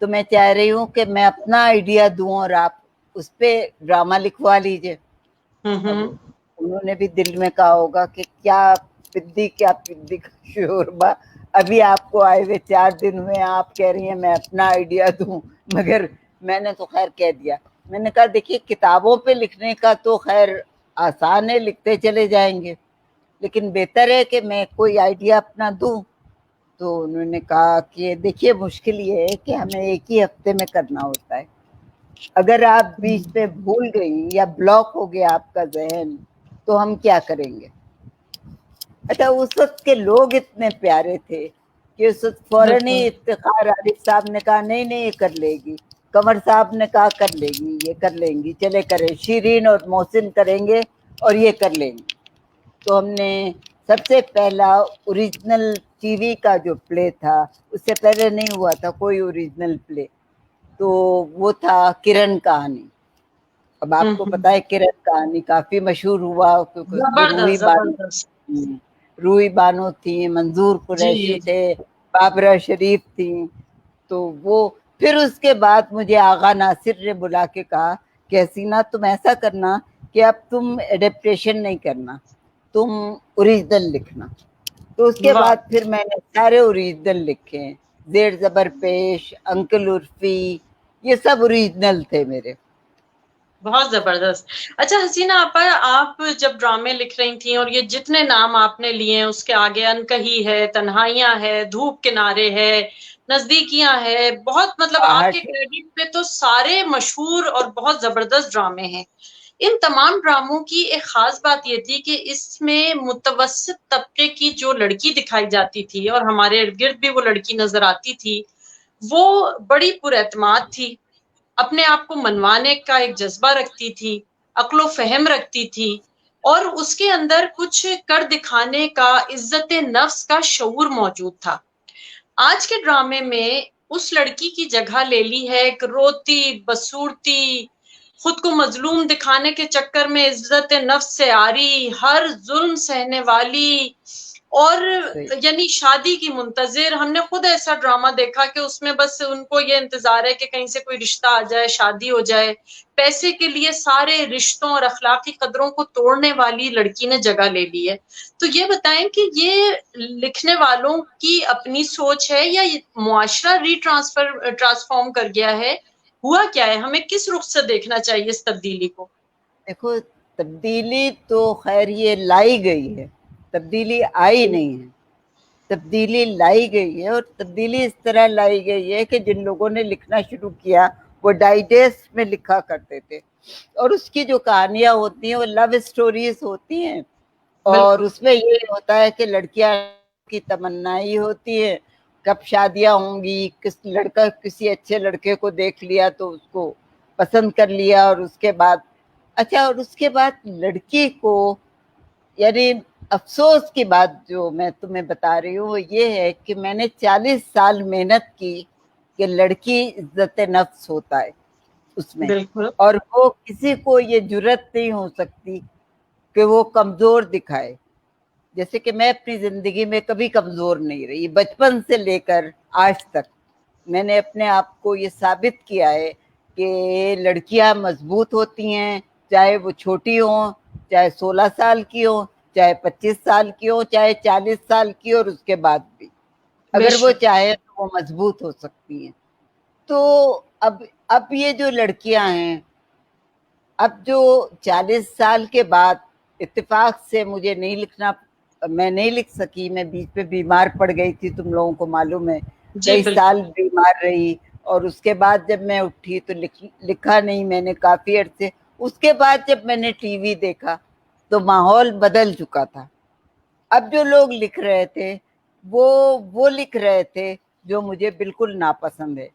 تو میں چاہ رہی ہوں کہ میں اپنا آئیڈیا دوں اور آپ اس پہ ڈرامہ لکھوا لیجئے. انہوں نے بھی دل میں کہا ہوگا کہ کیا پدی کا شوربا, ابھی آپ کو آئے ہوئے 4 دن ہوئے, آپ کہہ رہی ہیں میں اپنا آئیڈیا دوں. مگر میں نے تو خیر کہہ دیا. میں نے کہا دیکھیے کتابوں پہ لکھنے کا تو خیر آسان ہے, لکھتے چلے جائیں گے, لیکن بہتر ہے کہ میں کوئی آئیڈیا اپنا دوں. تو انہوں نے کہا کہ دیکھیے مشکل یہ ہے کہ ہمیں ایک ہی ہفتے میں کرنا ہوتا ہے. اگر آپ بیچ پہ بھول گئی یا بلاک ہو گیا آپ کا ذہن, تو ہم کیا کریں گے. اچھا اس وقت کے لوگ اتنے پیارے تھے کہ اس وقت فوراً ہی افتخار عارف صاحب نے کہا نہیں نہیں یہ کر لے گی, قمر صاحب نے کہا کر لے گی, یہ کر لیں گی, چلے کریں, شیرین اور محسن کریں گے اور یہ کر لیں گے. تو ہم نے سب سے پہلا اوریجنل ٹی وی کا جو پلے تھا, اس سے پہلے نہیں ہوا تھا کوئی اوریجنل پلے, تو وہ تھا کرن کہانی. اب آپ کو پتا ہے کرن کہانی کافی مشہور ہوا, کیونکہ اس میں روحی بانو تھی, منظور قریشی تھے, بابرہ شریف تھی. تو وہ پھر اس کے بعد مجھے آغا ناصر نے بلا کے کہا کہ حسینہ تم ایسا کرنا کہ اب تم ایڈیپٹیشن نہیں کرنا, تم اوریجنل لکھنا. تو اس کے بعد پھر میں نے سارے اوریجنل لکھے ہیں, زیر زبر پیش, انکل عرفی, یہ سب اوریجنل تھے میرے. بہت زبردست. اچھا حسینہ آپا, آپ جب ڈرامے لکھ رہی تھیں, اور یہ جتنے نام آپ نے لیے ہیں اس کے آگے انکہی ہے, تنہائیاں ہے, دھوپ کنارے ہے, نزدیکیاں ہے, بہت مطلب آپ کے کریڈٹ پہ تو سارے مشہور اور بہت زبردست ڈرامے ہیں. ان تمام ڈراموں کی ایک خاص بات یہ تھی کہ اس میں متوسط طبقے کی جو لڑکی دکھائی جاتی تھی, اور ہمارے ارد گرد بھی وہ لڑکی نظر آتی تھی, وہ بڑی پر اعتماد تھی, اپنے آپ کو منوانے کا ایک جذبہ رکھتی تھی, عقل و فہم رکھتی تھی, اور اس کے اندر کچھ کر دکھانے کا, عزت نفس کا شعور موجود تھا. آج کے ڈرامے میں اس لڑکی کی جگہ لے لی ہے ایک روتی بسورتی, خود کو مظلوم دکھانے کے چکر میں عزت نفس سے عاری, ہر ظلم سہنے والی, اور یعنی شادی کی منتظر. ہم نے خود ایسا ڈرامہ دیکھا کہ اس میں بس ان کو یہ انتظار ہے کہ کہیں سے کوئی رشتہ آ جائے, شادی ہو جائے. پیسے کے لیے سارے رشتوں اور اخلاقی قدروں کو توڑنے والی لڑکی نے جگہ لے لی ہے. تو یہ بتائیں کہ یہ لکھنے والوں کی اپنی سوچ ہے یا معاشرہ ٹرانسفارم کر گیا ہے, ہوا کیا ہے, ہمیں کس رخ سے دیکھنا چاہیے اس تبدیلی کو؟ دیکھو تبدیلی تو خیر یہ لائی گئی ہے, تبدیلی آئی نہیں ہے. تبدیلی لائی گئی ہے, اور تبدیلی اس طرح لائی گئی ہے کہ جن لوگوں نے لکھنا شروع کیا وہ ڈائجسٹ میں لکھا کرتے تھے, اور اس کی جو کہانیاں ہوتی ہیں وہ لو اسٹوریز ہوتی ہیں, اور اس میں یہ ہوتا ہے کہ لڑکیاں کی تمنائی ہوتی ہے کب شادیاں ہوں گی, کس لڑکا کسی اچھے لڑکے کو دیکھ لیا تو اس کو پسند کر لیا, اور اس کے بعد اچھا, اور اس کے بعد لڑکی کو, یعنی افسوس کی بات جو میں تمہیں بتا رہی ہوں وہ یہ ہے کہ میں نے 40 سال محنت کی کہ لڑکی عزت نفس ہوتا ہے اس میں, اور وہ کسی کو یہ جرت نہیں ہو سکتی کہ وہ کمزور دکھائے. جیسے کہ میں اپنی زندگی میں کبھی کمزور نہیں رہی, بچپن سے لے کر آج تک میں نے اپنے آپ کو یہ ثابت کیا ہے کہ لڑکیاں مضبوط ہوتی ہیں, چاہے وہ چھوٹی ہوں, چاہے 16 سال کی ہوں, چاہے 25 سال کی ہو, چاہے 40 سال کی, اور اس کے بعد بھی اگر وہ چاہے تو وہ مضبوط ہو سکتی ہیں. تو اب یہ جو لڑکیاں ہیں, اب جو 40 سال کے بعد, اتفاق سے مجھے نہیں لکھنا, میں نہیں لکھ سکی, میں بیچ پہ بیمار پڑ گئی تھی, تم لوگوں کو معلوم ہے, کئی سال بیمار رہی, اور اس کے بعد جب میں اٹھی تو لکھا نہیں میں نے کافی عرصے. اس کے بعد جب میں نے ٹی وی دیکھا تو ماحول بدل چکا تھا. اب جو لوگ لکھ رہے تھے وہ لکھ رہے تھے جو مجھے بالکل ناپسند ہے.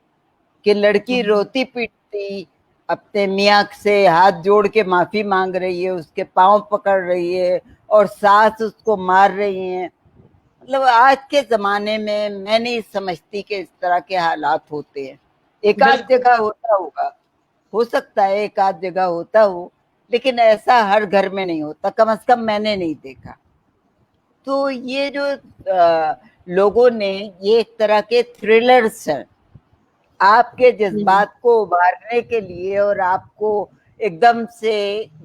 کہ لڑکی روتی پیٹتی اپنے میاں سے ہاتھ جوڑ کے معافی مانگ رہی ہے, اس کے پاؤں پکڑ رہی ہے اور ساس اس کو مار رہی ہیں. مطلب آج کے زمانے میں نہیں سمجھتی کہ اس طرح کے حالات ہوتے ہیں. ایک آدھ جگہ ہوتا ہوگا, ہو سکتا ہے ایک آدھ جگہ ہوتا ہو, لیکن ایسا ہر گھر میں نہیں ہوتا, کم از کم میں نے نہیں دیکھا. تو یہ جو لوگوں نے یہ ایک طرح کے تھرلرز ہیں آپ کے جذبات کو ابھارنے کے لیے اور آپ کو ایک دم سے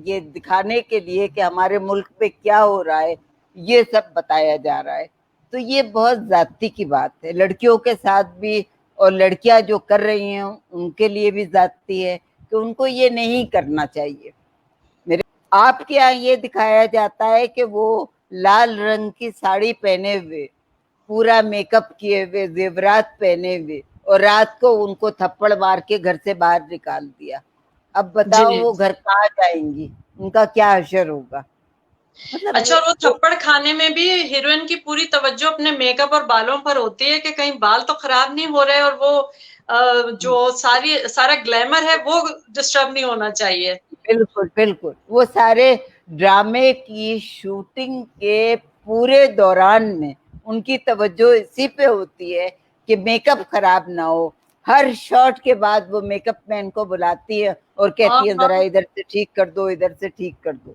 یہ دکھانے کے لیے کہ ہمارے ملک پہ کیا ہو رہا ہے, یہ سب بتایا جا رہا ہے. تو یہ بہت زیادتی کی بات ہے, لڑکیوں کے ساتھ بھی, اور لڑکیاں جو کر رہی ہیں ان کے لیے بھی زیادتی ہے کہ ان کو یہ نہیں کرنا چاہیے. آپ کے یہاں یہ دکھایا جاتا ہے کہ وہ لال رنگ کی ساڑی پہنے ہوئے, پورا میک اپ کیے ہوئے, زیورات پہنے ہوئے, اور رات کو ان کو تھپڑ مار کے گھر سے باہر نکال دیا. اب بتاؤ وہ گھر کہاں جائیں گی, ان کا کیا حشر ہوگا. مطلب اچھا, اور وہ تھپڑ کھانے میں بھی ہیروئن کی پوری توجہ اپنے میک اپ اور بالوں پر ہوتی ہے کہ کہیں بال تو خراب نہیں ہو رہے, اور وہ جو سارا گلیمر ہے وہ ڈسٹرب نہیں ہونا چاہیے. بالکل بالکل, وہ سارے ڈرامے کی شوٹنگ کے پورے دوران میں ان کی توجہ اسی پہ ہوتی ہے کہ میک اپ خراب نہ ہو. ہر شاٹ کے بعد وہ میک اپ مین کو بلاتی ہے اور کہتی ہے ذرا ادھر سے ٹھیک کر دو, ادھر سے ٹھیک کر دو.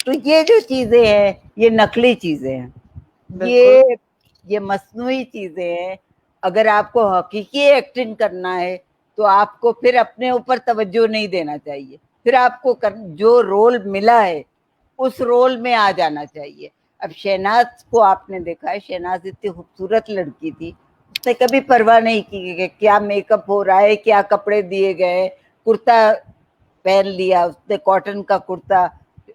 تو یہ جو چیزیں ہیں یہ نقلی چیزیں ہیں, یہ مصنوعی چیزیں ہیں. اگر آپ کو حقیقی ایکٹنگ کرنا ہے تو آپ کو پھر اپنے اوپر توجہ نہیں دینا چاہیے, پھر آپ کو جو رول ملا ہے اس رول میں آ جانا چاہیے. اب شہناز کو آپ نے دیکھا ہے, شہناز اتنی خوبصورت لڑکی تھی, اس نے کبھی پرواہ نہیں کی کہ کیا میک اپ ہو رہا ہے, کیا کپڑے دیے گئے. کرتا پہن لیا اس نے, کاٹن کا کرتا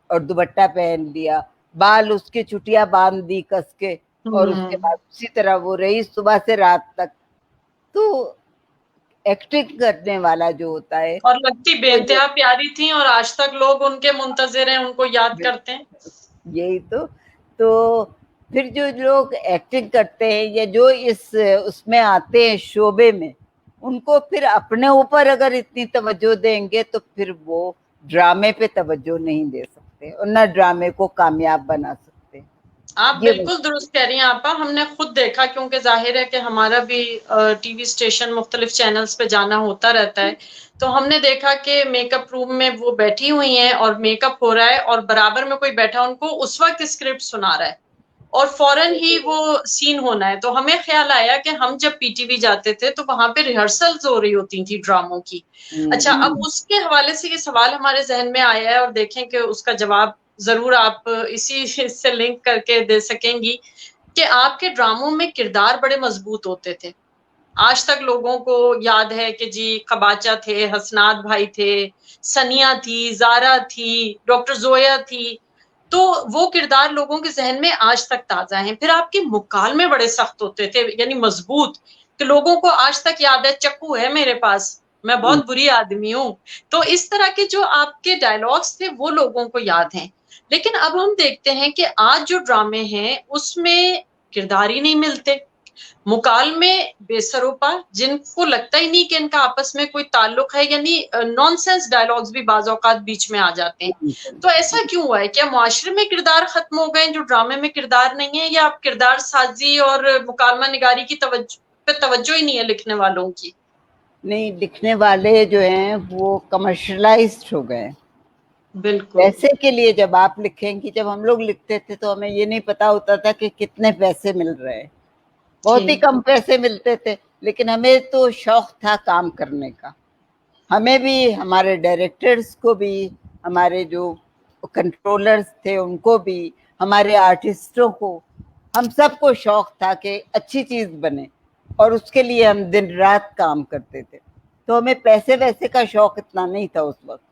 اور دوپٹہ پہن لیا, بال اس کی چٹیاں باندھ دی کس کے, اور اس کے بعد اسی طرح وہ رہی صبح سے رات تک. تو ایکٹنگ کرنے والا جو ہوتا ہے, اور لگتی بے انتہا پیاری تھیں, اور آج تک لوگ ان کے منتظر ہیں, ان کو یاد کرتے ہیں. یہی تو پھر جو لوگ ایکٹنگ کرتے ہیں یا جو اس میں آتے ہیں شعبے میں, ان کو پھر اپنے اوپر اگر اتنی توجہ دیں گے تو پھر وہ ڈرامے پہ توجہ نہیں دے سکتے اور نہ ڈرامے کو کامیاب بنا سکتے. آپ بالکل درست کہہ رہی ہیں آپا, ہم نے خود دیکھا, کیونکہ ظاہر ہے کہ ہمارا بھی ٹی وی اسٹیشن مختلف چینلز پہ جانا ہوتا رہتا ہے, تو ہم نے دیکھا کہ میک اپ روم میں وہ بیٹھی ہوئی ہیں اور میک اپ ہو رہا ہے, اور برابر میں کوئی بیٹھا ان کو اس وقت اسکرپٹ سنا رہا ہے اور فوراً ہی وہ سین ہونا ہے. تو ہمیں خیال آیا کہ ہم جب پی ٹی وی جاتے تھے تو وہاں پہ ریہرسلز ہو رہی ہوتی تھی ڈراموں کی. اچھا, اب اس کے حوالے سے یہ سوال ہمارے ذہن میں آیا ہے, اور دیکھیں کہ اس کا جواب ضرور آپ اسی سے لنک کر کے دے سکیں گی, کہ آپ کے ڈراموں میں کردار بڑے مضبوط ہوتے تھے. آج تک لوگوں کو یاد ہے کہ جی خباچہ تھے, حسنات بھائی تھے, سنیا تھی, زارا تھی, ڈاکٹر زویا تھی, تو وہ کردار لوگوں کے ذہن میں آج تک تازہ ہیں. پھر آپ کے مکالمے بڑے سخت ہوتے تھے, یعنی مضبوط, کہ لوگوں کو آج تک یاد ہے چکو ہے میرے پاس, میں بہت بری آدمی ہوں. تو اس طرح کے جو آپ کے ڈائلاگس تھے وہ لوگوں کو یاد ہیں. لیکن اب ہم دیکھتے ہیں کہ آج جو ڈرامے ہیں اس میں کردار ہی نہیں ملتے, مکالمے بے سروپا, جن کو لگتا ہی نہیں کہ ان کا آپس میں کوئی تعلق ہے, یعنی نان سینس ڈائلاگس بھی بعض اوقات بیچ میں آ جاتے ہیں. تو ایسا کیوں ہوا ہے؟ کیا معاشرے میں کردار ختم ہو گئے جو ڈرامے میں کردار نہیں ہے, یا آپ کردار سازی اور مکالمہ نگاری کی توجہ ہی نہیں ہے لکھنے والوں کی؟ نہیں, لکھنے والے جو ہیں وہ کمرشلائزڈ ہو گئے. بالکل. پیسے کے لیے جب آپ لکھیں گی, جب ہم لوگ لکھتے تھے تو ہمیں یہ نہیں پتا ہوتا تھا کہ کتنے پیسے مل رہے ہیں, بہت ہی کم پیسے ملتے تھے, لیکن ہمیں تو شوق تھا کام کرنے کا. ہمیں بھی, ہمارے ڈائریکٹرز کو بھی, ہمارے جو کنٹرولرز تھے ان کو بھی, ہمارے آرٹسٹوں کو, ہم سب کو شوق تھا کہ اچھی چیز بنے, اور اس کے لیے ہم دن رات کام کرتے تھے. تو ہمیں پیسے ویسے کا شوق اتنا نہیں تھا اس وقت.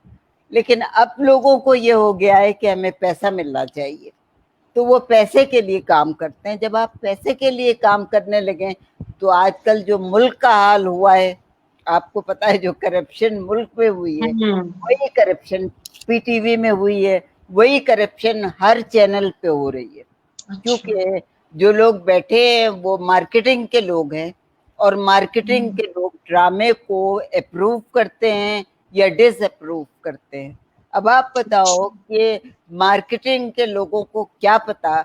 لیکن اب لوگوں کو یہ ہو گیا ہے کہ ہمیں پیسہ ملنا چاہیے, تو وہ پیسے کے لیے کام کرتے ہیں. جب آپ پیسے کے لیے کام کرنے لگیں تو آج کل جو ملک کا حال ہوا ہے, آپ کو پتا ہے, جو کرپشن ملک میں ہوئی ہے, وہی کرپشن پی ٹی وی میں ہوئی ہے, وہی کرپشن ہر چینل پہ ہو رہی ہے. کیونکہ جو لوگ بیٹھے ہیں وہ مارکیٹنگ کے لوگ ہیں, اور مارکیٹنگ کے لوگ ڈرامے کو اپروو کرتے ہیں یا ڈس اپروو کرتے ہیں. اب آپ بتاؤ کہ مارکیٹنگ کے لوگوں کو کیا پتا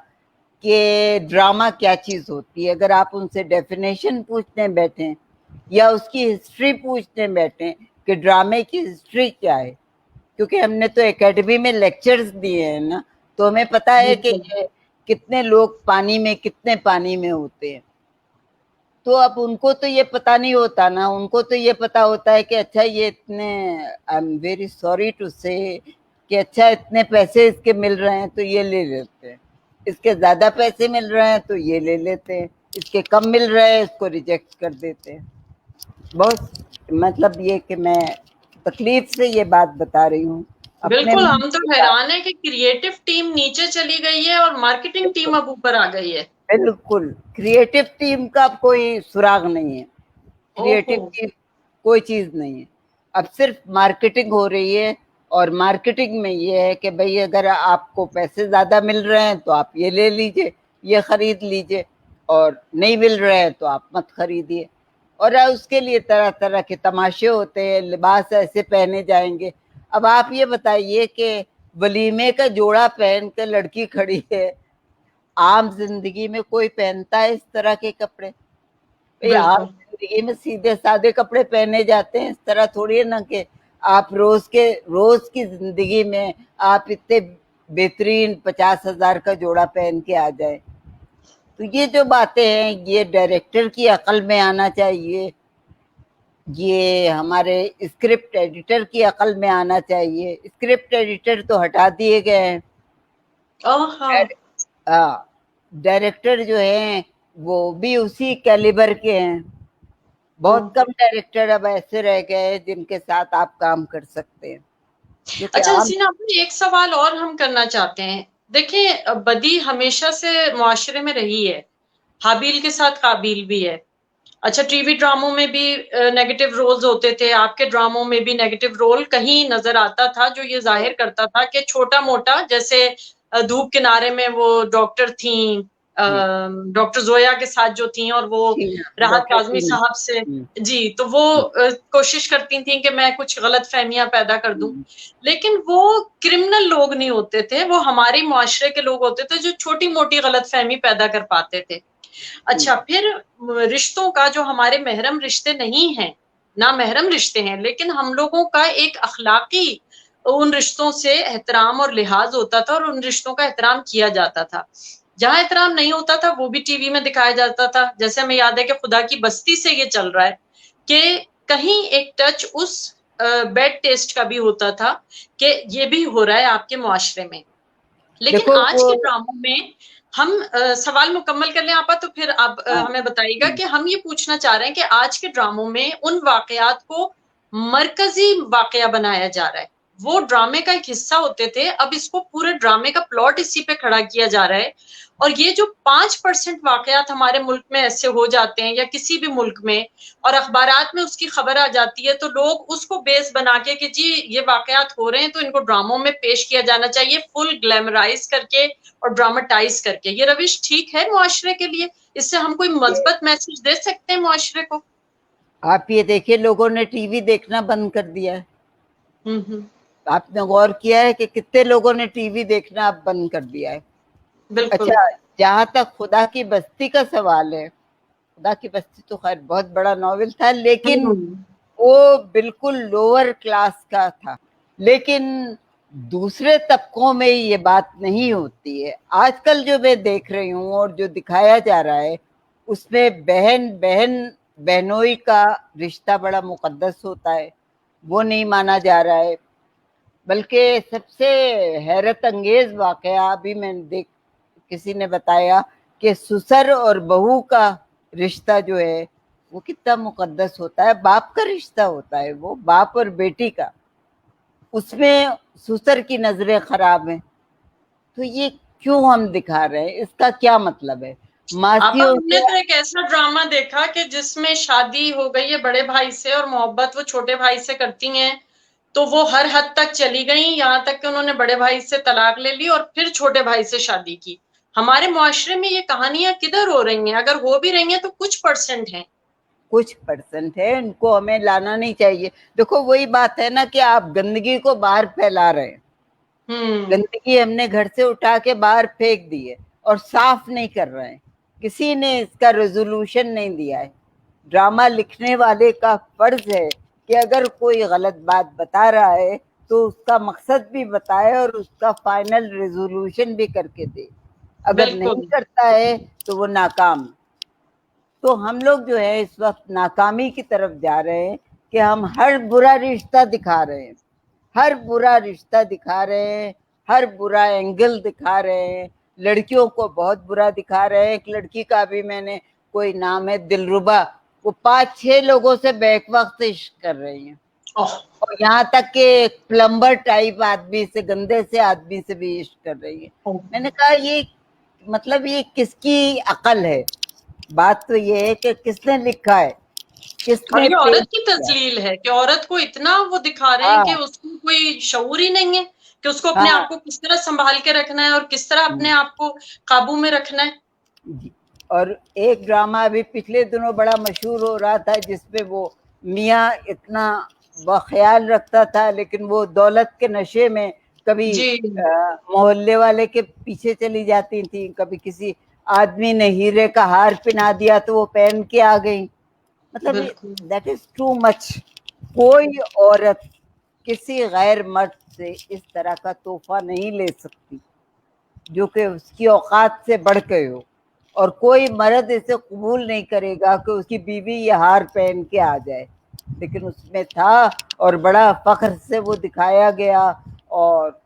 کہ ڈرامہ کیا چیز ہوتی ہے. اگر آپ ان سے ڈیفینیشن پوچھنے بیٹھیں یا اس کی ہسٹری پوچھنے بیٹھیں کہ ڈرامے کی ہسٹری کیا ہے, کیونکہ ہم نے تو اکیڈمی میں لیکچرز دیے ہیں نا, تو ہمیں پتا ہے کہ کتنے لوگ پانی میں کتنے پانی میں ہوتے ہیں. تو اب ان کو تو یہ پتا نہیں ہوتا نا, ان کو تو یہ پتا ہوتا ہے کہ اچھا یہ اتنے, I am very sorry to سے, کہ اچھا اتنے پیسے اس کے مل رہے ہیں تو یہ لے لیتے ہیں, اس کے زیادہ پیسے مل رہے ہیں تو یہ لے لیتے ہیں, اس کے کم مل رہے ہیں اس کو ریجیکٹ کر دیتے ہیں. بہت مطلب یہ کہ میں تکلیف سے یہ بات بتا رہی ہوں. بالکل, ہم تو حیران ہیں کہ کریٹو ٹیم نیچے چلی گئی ہے اور مارکیٹنگ ٹیم اب اوپر آ گئی ہے. بالکل, کریٹو ٹیم کا کوئی سراغ نہیں ہے, کریٹو ٹیم کوئی چیز نہیں ہے. اب صرف مارکیٹنگ ہو رہی ہے, اور مارکیٹنگ میں یہ ہے کہ بھئی اگر آپ کو پیسے زیادہ مل رہے ہیں تو آپ یہ لے لیجئے, یہ خرید لیجئے, اور نہیں مل رہے ہیں تو آپ مت خریدیے. اور اس کے لیے طرح طرح کے تماشے ہوتے ہیں, لباس ایسے پہنے جائیں گے. اب آپ یہ بتائیے کہ ولیمے کا جوڑا پہن کے لڑکی کھڑی ہے, عام زندگی میں کوئی پہنتا ہے اس طرح کے کپڑے؟ عام زندگی میں سیدھے سادے کپڑے پہنے جاتے ہیں, اس طرح تھوڑی نا کہ آپ روز کی زندگی میں آپ اتنے بہترین 50,000 کا جوڑا پہن کے آ جائیں. تو یہ جو باتیں ہیں یہ ڈائریکٹر کی عقل میں آنا چاہیے, یہ ہمارے اسکرپٹ ایڈیٹر کی عقل میں آنا چاہیے. اسکرپٹ ایڈیٹر تو ہٹا دیے گئے ہیں, ڈائریکٹر جو ہیں وہ بھی اسی کیلیبر کے ہیں. بہت کم ڈائریکٹر اب ایسے رہ گئے جن کے ساتھ آپ کام کر سکتے ہیں. اچھا حسینہ, ایک سوال اور ہم کرنا چاہتے ہیں. دیکھیں, بدی ہمیشہ سے معاشرے میں رہی ہے, حابیل کے ساتھ قابیل بھی ہے. اچھا, ٹی وی ڈراموں میں بھی نیگیٹو رولز ہوتے تھے, آپ کے ڈراموں میں بھی نیگیٹو رول کہیں نظر آتا تھا جو یہ ظاہر کرتا تھا کہ چھوٹا موٹا, جیسے دھوپ کنارے میں وہ ڈاکٹر تھیں, ڈاکٹر زویا کے ساتھ جو تھیں, اور وہ راحت کاظمی صاحب سے, جی, تو وہ کوشش کرتی تھیں کہ میں کچھ غلط فہمیاں پیدا کر دوں. لیکن وہ کرمنل لوگ نہیں ہوتے تھے, وہ ہماری معاشرے کے لوگ ہوتے تھے جو چھوٹی موٹی غلط فہمی پیدا کر پاتے تھے. اچھا, پھر رشتوں کا جو ہمارے محرم رشتے نہیں ہیں, نا محرم رشتے ہیں, لیکن ہم لوگوں کا ایک اخلاقی ان رشتوں سے احترام اور لحاظ ہوتا تھا, اور ان رشتوں کا احترام کیا جاتا تھا. جہاں احترام نہیں ہوتا تھا وہ بھی ٹی وی میں دکھایا جاتا تھا. جیسے ہمیں یاد ہے کہ خدا کی بستی سے یہ چل رہا ہے کہ کہیں ایک ٹچ اس بیڈ ٹیسٹ کا بھی ہوتا تھا کہ یہ بھی ہو رہا ہے آپ کے معاشرے میں. لیکن آج کے ڈراموں میں ہم سوال مکمل کر لیں آپا, تو پھر آپ ہمیں بتائیے گا کہ ہم یہ پوچھنا چاہ رہے ہیں کہ آج کے ڈراموں میں ان واقعات کو مرکزی واقعہ بنایا جا رہا ہے. وہ ڈرامے کا ایک حصہ ہوتے تھے, اب اس کو پورے ڈرامے کا پلاٹ اسی پہ کھڑا کیا جا رہا ہے. اور یہ جو 5% واقعات ہمارے ملک میں ایسے ہو جاتے ہیں یا کسی بھی ملک میں, اور اخبارات میں اس کی خبر آ جاتی ہے, تو لوگ اس کو بیس بنا کے کہ جی یہ واقعات ہو رہے ہیں تو ان کو ڈراموں میں پیش کیا جانا چاہیے, فل گلیمرائز کر کے اور ڈراماٹائز کر کے. یہ روش ٹھیک ہے معاشرے کے لیے؟ اس سے ہم کوئی مثبت میسج دے سکتے ہیں معاشرے کو؟ آپ یہ دیکھیے, لوگوں نے ٹی وی دیکھنا بند کر دیا ہے. آپ نے غور کیا ہے کہ کتنے لوگوں نے ٹی وی دیکھنا بند کر دیا ہے؟ بالکل. اچھا, جہاں تک خدا کی بستی کا سوال ہے, خدا کی بستی تو خیر بہت بڑا ناول تھا, لیکن وہ بالکل لوور کلاس کا تھا. لیکن دوسرے طبقوں میں یہ بات نہیں ہوتی ہے. آج کل جو میں دیکھ رہی ہوں اور جو دکھایا جا رہا ہے اس میں بہنوئی کا رشتہ بڑا مقدس ہوتا ہے, وہ نہیں مانا جا رہا ہے. بلکہ سب سے حیرت انگیز واقعہ ابھی میں کسی نے بتایا کہ سسر اور بہو کا رشتہ جو ہے وہ کتنا مقدس ہوتا ہے. باپ کا رشتہ ہوتا ہے, وہ باپ اور بیٹی کا. اس میں سسر کی نظریں خراب ہیں. تو یہ کیوں ہم دکھا رہے ہیں, اس کا کیا مطلب ہے؟ آپا, ہم نے تو ایک ایسا ڈرامہ دیکھا کہ جس میں شادی ہو گئی ہے بڑے بھائی سے, اور محبت وہ چھوٹے بھائی سے کرتی ہیں, تو وہ ہر حد تک چلی گئیں, یہاں تک کہ انہوں نے بڑے بھائی سے طلاق لے لی اور پھر چھوٹے بھائی سے شادی کی. ہمارے معاشرے میں یہ کہانیاں کدھر ہو رہی ہیں؟ اگر ہو بھی رہی ہیں تو کچھ % ہیں. कुछ परसेंट है, इनको हमें लाना नहीं चाहिए। देखो वही बात है ना कि आप गंदगी को बाहर फैला रहे हैं, गंदगी हमने घर से उठा के बाहर फेंक दी है और साफ नहीं कर रहे हैं, किसी ने इसका रेजोल्यूशन नहीं दिया है। ड्रामा लिखने वाले का फर्ज है कि अगर कोई गलत बात बता रहा है तो उसका मकसद भी बताए और उसका फाइनल रेजोल्यूशन भी करके दे। अगर नहीं करता है तो वो नाकाम। तो हम लोग जो है इस वक्त नाकामी की तरफ जा रहे हैं कि हम हर बुरा रिश्ता दिखा रहे हैं, हर बुरा रिश्ता दिखा रहे हैं, हर बुरा एंगल दिखा रहे हैं, लड़कियों को बहुत बुरा दिखा रहे हैं। एक लड़की का भी मैंने, कोई नाम है दिलरुबा, वो 5-6 लोगों से बैक वक्त इश्क कर रही है और यहाँ तक कि प्लम्बर टाइप आदमी से, गंदे से आदमी से भी इश्क कर रही है। मैंने कहा ये मतलब ये किसकी अकल है? बात तो ये है कि किसने लिखा है, किसने ये औरत की तस्लील है कि औरत को इतना वो दिखा रहे हैं कि उसको कोई शऊर ही नहीं है कि उसको अपने आप को किस तरह संभाल के रखना है और किस तरह अपने आप को काबू में रखना है। और एक ड्रामा अभी पिछले दिनों बड़ा मशहूर हो रहा था जिसमें वो मियाँ इतना ख्याल रखता था लेकिन वो दौलत के नशे में कभी मोहल्ले वाले के पीछे चली जाती थी, कभी किसी आदमी ने हीरे का हार पहना दिया तो वो पहन के आ गई। मतलब दैट इज टू मच। कोई औरत किसी गैर मर्द से इस तरह का तोहफा नहीं ले सकती जो कि उसकी औकात से बढ़ के हो, और कोई मर्द इसे कबूल नहीं करेगा कि उसकी बीवी ये हार पहन के आ जाए। लेकिन उसमें था और बड़ा फख्र से वो दिखाया गया। और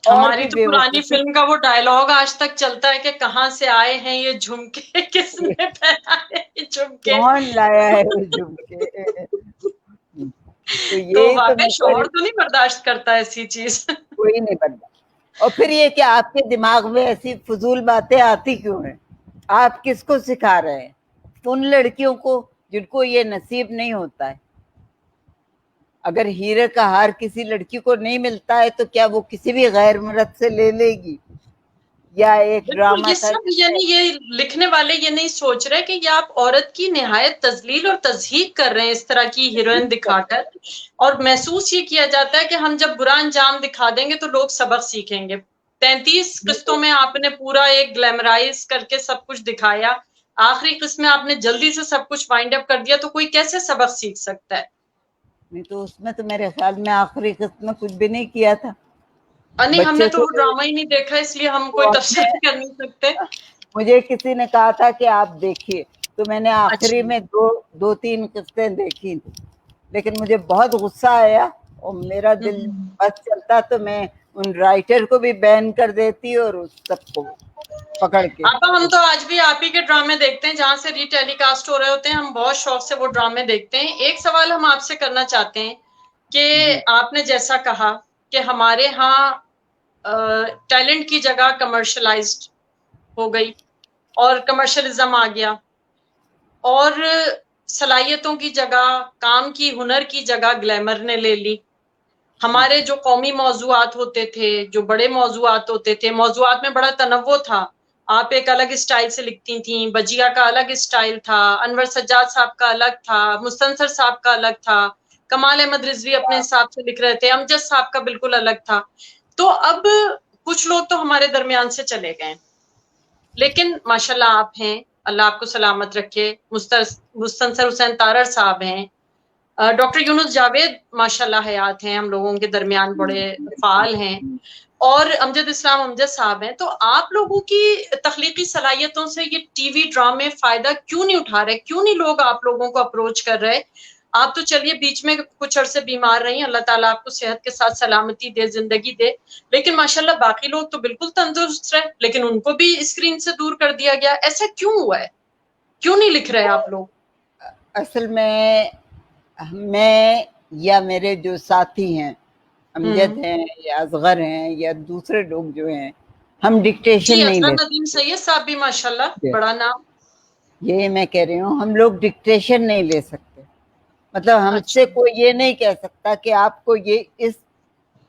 हमारी तो पुरानी फिल्म का वो डायलॉग आज तक चलता है कि कहाँ से आए हैं ये झुमके, किसने पहनाए ये झुमके, कौन लाया है ये झुमके। तो ये तो शौहर तो नहीं बर्दाश्त करता ऐसी चीज, कोई नहीं बर्दाश्त। और फिर ये कि आपके दिमाग में ऐसी फजूल बातें आती क्यों हैं? आप किसको सिखा रहे हैं? उन लड़कियों को जिनको ये नसीब नहीं होता है। अगर हीरे का हार किसी लड़की को नहीं मिलता है तो क्या वो किसी भी गैर मर्द से ले लेगी? या एक ड्रामा ये सब, यानी ये लिखने वाले ये नहीं सोच रहे कि ये आप औरत की निहायत तजलील और तज़हीक कर रहे हैं इस तरह की हीरोइन दिखाकर, और महसूस ये किया जाता है कि हम जब बुरा अंजाम दिखा देंगे तो लोग सबक सीखेंगे। 33 किस्तों में आपने पूरा एक ग्लैमराइज करके सब कुछ दिखाया, आखिरी किस्त में आपने जल्दी से सब कुछ वाइंड अप कर दिया, तो कोई कैसे सबक सीख सकता है? नहीं तो उसमें तो मेरे ख्याल में आखिरी किस्त में कुछ भी नहीं किया था। नहीं, हमने तो वो ड्रामा ही नहीं देखा इसलिए हम कोई तफसील कर नहीं सकते। मुझे किसी ने कहा था कि आप देखिए, तो मैंने आखिरी में दो तीन किस्तें देखी थी, लेकिन मुझे बहुत गुस्सा आया और मेरा दिल बस चलता तो मैं उन राइटर को भी बैन कर देती और उस सबको पकड़ के। आपा हम तो आज भी आप ही के ड्रामे देखते हैं जहां से रीटेलीकास्ट हो रहे होते हैं, हम बहुत शौक से वो ड्रामे देखते हैं। एक सवाल हम आपसे करना चाहते हैं कि आपने जैसा कहा कि हमारे यहाँ टैलेंट की जगह कमर्शलाइज्ड हो गई और कमर्शलिज्म आ गया, और सलाहियतों की जगह, काम की, हुनर की जगह ग्लैमर ने ले ली। हमारे जो कौमी मौजूआत होते थे, जो बड़े मौजूआत होते थे, मौजूआत में बड़ा तनव्वो था। आप एक अलग स्टाइल से लिखती थी, बजिया का अलग स्टाइल था, अनवर सज्जाद साहब का अलग था, मुस्तनसर साहब का अलग था, कमाल अहमद रिजवी अपने हिसाब से लिख रहे थे, अमजद साहब का बिल्कुल अलग था। तो अब कुछ लोग तो हमारे दरमियान से चले गए, लेकिन माशाल्लाह आप हैं, अल्लाह आपको सलामत रखे। मुस्तनसर हुसैन तारड़ साहब हैं, डॉक्टर यूनुस जावेद माशाल्लाह हयात हैं, हम लोगों के दरमियान बड़े फाल हैं, और अमजद इस्लाम अमजद साहब हैं। तो आप लोगों की तख्लीकी सलाहियतों से ये टीवी ड्रामे फायदा क्यों नहीं उठा रहे? क्यों नहीं लोग आप लोगों को अप्रोच कर रहे? आप तो चलिए बीच में कुछ अरसे बीमार रही, अल्लाह ताला आपको सेहत के साथ सलामती दे, जिंदगी दे, लेकिन माशाल्लाह बाकी लोग तो बिल्कुल तंदुरुस्त रहे, लेकिन उनको भी स्क्रीन से दूर कर दिया गया। ऐसा क्यों हुआ है? क्यों नहीं लिख रहे आप लोग? असल में मैं या मेरे जो साथी हैं, अमजद हैं या असगर हैं या दूसरे लोग जो हैं, हम डिक्टेशन नहीं लेते। नदीम सैयद साहब भी माशाल्लाह बड़ा नाम। ये मैं कह रही हूँ, हम लोग डिक्टेशन नहीं ले सकते। मतलब हमसे कोई ये नहीं कह सकता कि आपको ये इस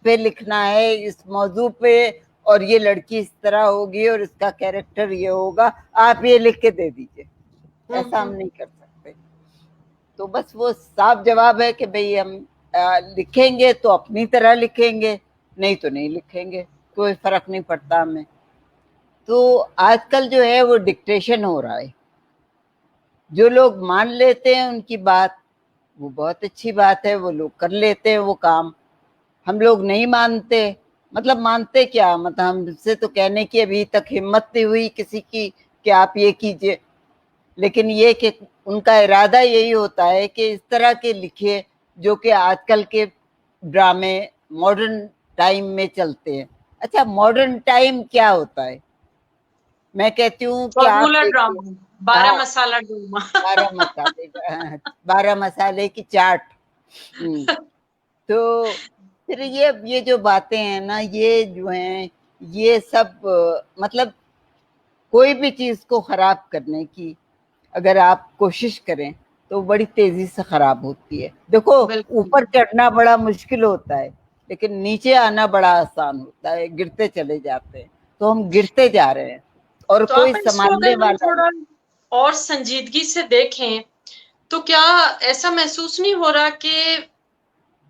पे लिखना है, इस मौजू पे, और ये लड़की इस तरह होगी और इसका कैरेक्टर ये होगा, आप ये लिख के दे दीजिए। ऐसा हम नहीं कर सकते। तो बस वो साफ जवाब है कि भाई हम लिखेंगे तो अपनी तरह लिखेंगे, नहीं तो नहीं लिखेंगे, कोई फर्क नहीं पड़ता हमें। तो आजकल जो है वो डिक्टेशन हो रहा है। जो लोग मान लेते हैं उनकी बात, वो बहुत अच्छी बात है, वो लोग कर लेते हैं वो काम। हम लोग नहीं मानते, मतलब मानते क्या, मतलब हमसे तो कहने की अभी तक हिम्मत नहीं हुई किसी की कि आप ये कीजिए, लेकिन ये कि उनका इरादा यही होता है कि इस तरह के लिखिए जो कि आजकल के ड्रामे मॉडर्न टाइम में चलते हैं। अच्छा, मॉडर्न टाइम क्या होता है? मैं कहती हूँ कि आप फॉर्मूला देखिए, ड्रामा, हाँ, 12 मसाला ड्रामा। 12 मसाले, 12 मसाले की चाट। तो फिर ये जो बातें हैं ना, ये जो हैं, ये सब मतलब कोई भी चीज को खराब करने की अगर आप कोशिश करें तो बड़ी तेजी से खराब होती है। देखो, बिल्कुल। ऊपर चढ़ना बड़ा मुश्किल होता है, लेकिन नीचे आना बड़ा आसान होता है, गिरते चले जाते हैं। तो हम गिरते जा रहे हैं और तो कोई आप इसको संभालने अगर हम वाला नहीं। थोड़ा और संजीदगी से देखें तो क्या ऐसा महसूस नहीं हो रहा कि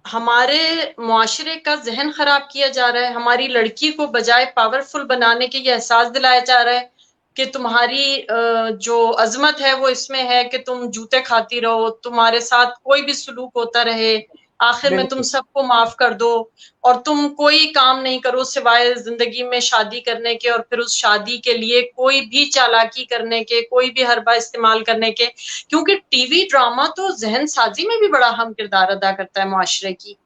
हमारे मुआशरे का जहन खराब किया जा रहा है? हमारी लड़की को बजाय पावरफुल बनाने के ये एहसास दिलाया जा रहा है कि तुम्हारी जो अजमत है वो इसमें है कि तुम जूते खाती रहो, तुम्हारे साथ कोई भी सलूक होता रहे, आखिर में तुम बिल्कुल सबको माफ कर दो, और तुम कोई काम नहीं करो सिवाय जिंदगी में शादी करने के, और फिर उस शादी के लिए कोई भी चालाकी करने के, कोई भी हरबा इस्तेमाल करने के। क्योंकि टीवी ड्रामा तो जहन साजी में भी बड़ा अहम किरदार अदा करता है मुआशरे की।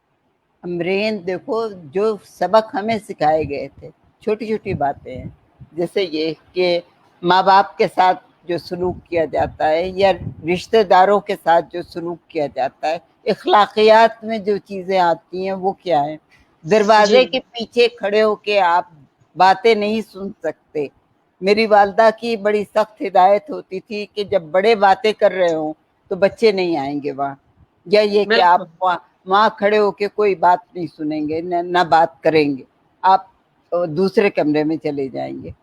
अमरीन, देखो, जो सबक हमें सिखाए गए थे, छोटी छोटी बातें हैं, जैसे ये कि माँ बाप के साथ जो सलूक किया जाता है या रिश्तेदारों के साथ जो सलूक किया जाता है, इखलाकियात में जो चीज़ें आती हैं वो क्या है। जी दरवाजे के पीछे खड़े होके आप बातें नहीं सुन सकते। मेरी वालदा की बड़ी सख्त हिदायत होती थी कि जब बड़े बातें कर रहे हों तो बच्चे नहीं आएंगे वहाँ, या ये कि आप बिल्कुल। वहाँ खड़े होके कोई बात नहीं सुनेंगे, न बात करेंगे, आप दूसरे कमरे में चले जाएंगे।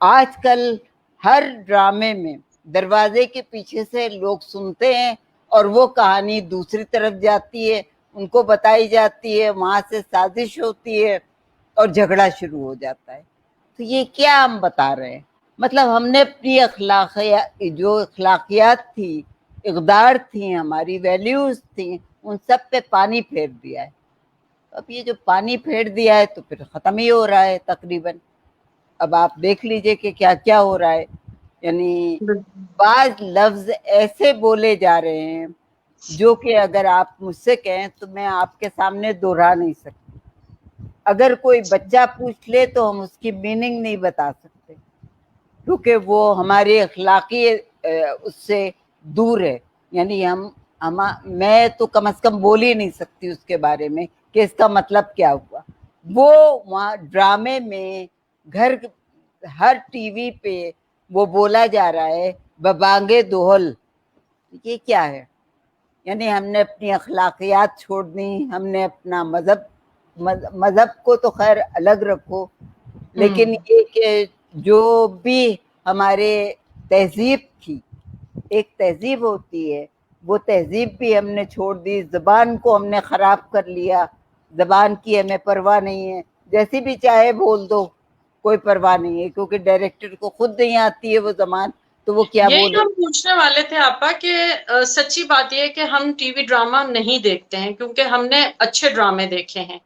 आजकल हर ड्रामे में दरवाजे के पीछे से लोग सुनते हैं और वो कहानी दूसरी तरफ जाती है, उनको बताई जाती है, वहां से साजिश होती है और झगड़ा शुरू हो जाता है। तो ये क्या हम बता रहे हैं? मतलब हमने अपनी जो अखलाकियात थी, इक़दार थी, हमारी वैल्यूज थी, उन सब पे पानी फेर दिया है। अब ये जो पानी फेर दिया है तो फिर खत्म ही हो रहा है तकरीबन। अब आप देख लीजिए कि क्या क्या हो रहा है। यानी बाज लफ्ज ऐसे बोले जा रहे हैं जो कि अगर आप मुझसे कहें तो मैं आपके सामने दोहरा नहीं सकती। अगर कोई बच्चा पूछ ले तो हम उसकी मीनिंग नहीं बता सकते, क्योंकि वो हमारे अखलाकी उससे दूर है। यानी हम मैं तो कम से कम बोल ही नहीं सकती उसके बारे में कि इसका मतलब क्या हुआ। वो वहाँ ड्रामे में घर हर टीवी पे वो बोला जा रहा है, बबांगे दोहल। ये क्या है? यानी हमने अपनी अखलाकियात छोड़ दी, हमने अपना मजहब को तो खैर अलग रखो, लेकिन ये कि जो भी हमारे तहजीब थी, एक तहजीब होती है, वो तहजीब भी हमने छोड़ दी। जबान को हमने खराब कर लिया, जबान की हमें परवाह नहीं है, जैसी भी चाहे बोल दो, कोई परवाह नहीं है, क्योंकि डायरेक्टर को खुद नहीं आती है वो जबान, तो वो क्या यही बोले। हम पूछने वाले थे आपा कि सच्ची बात यह है कि हम टीवी ड्रामा नहीं देखते हैं क्योंकि हमने अच्छे ड्रामे देखे हैं,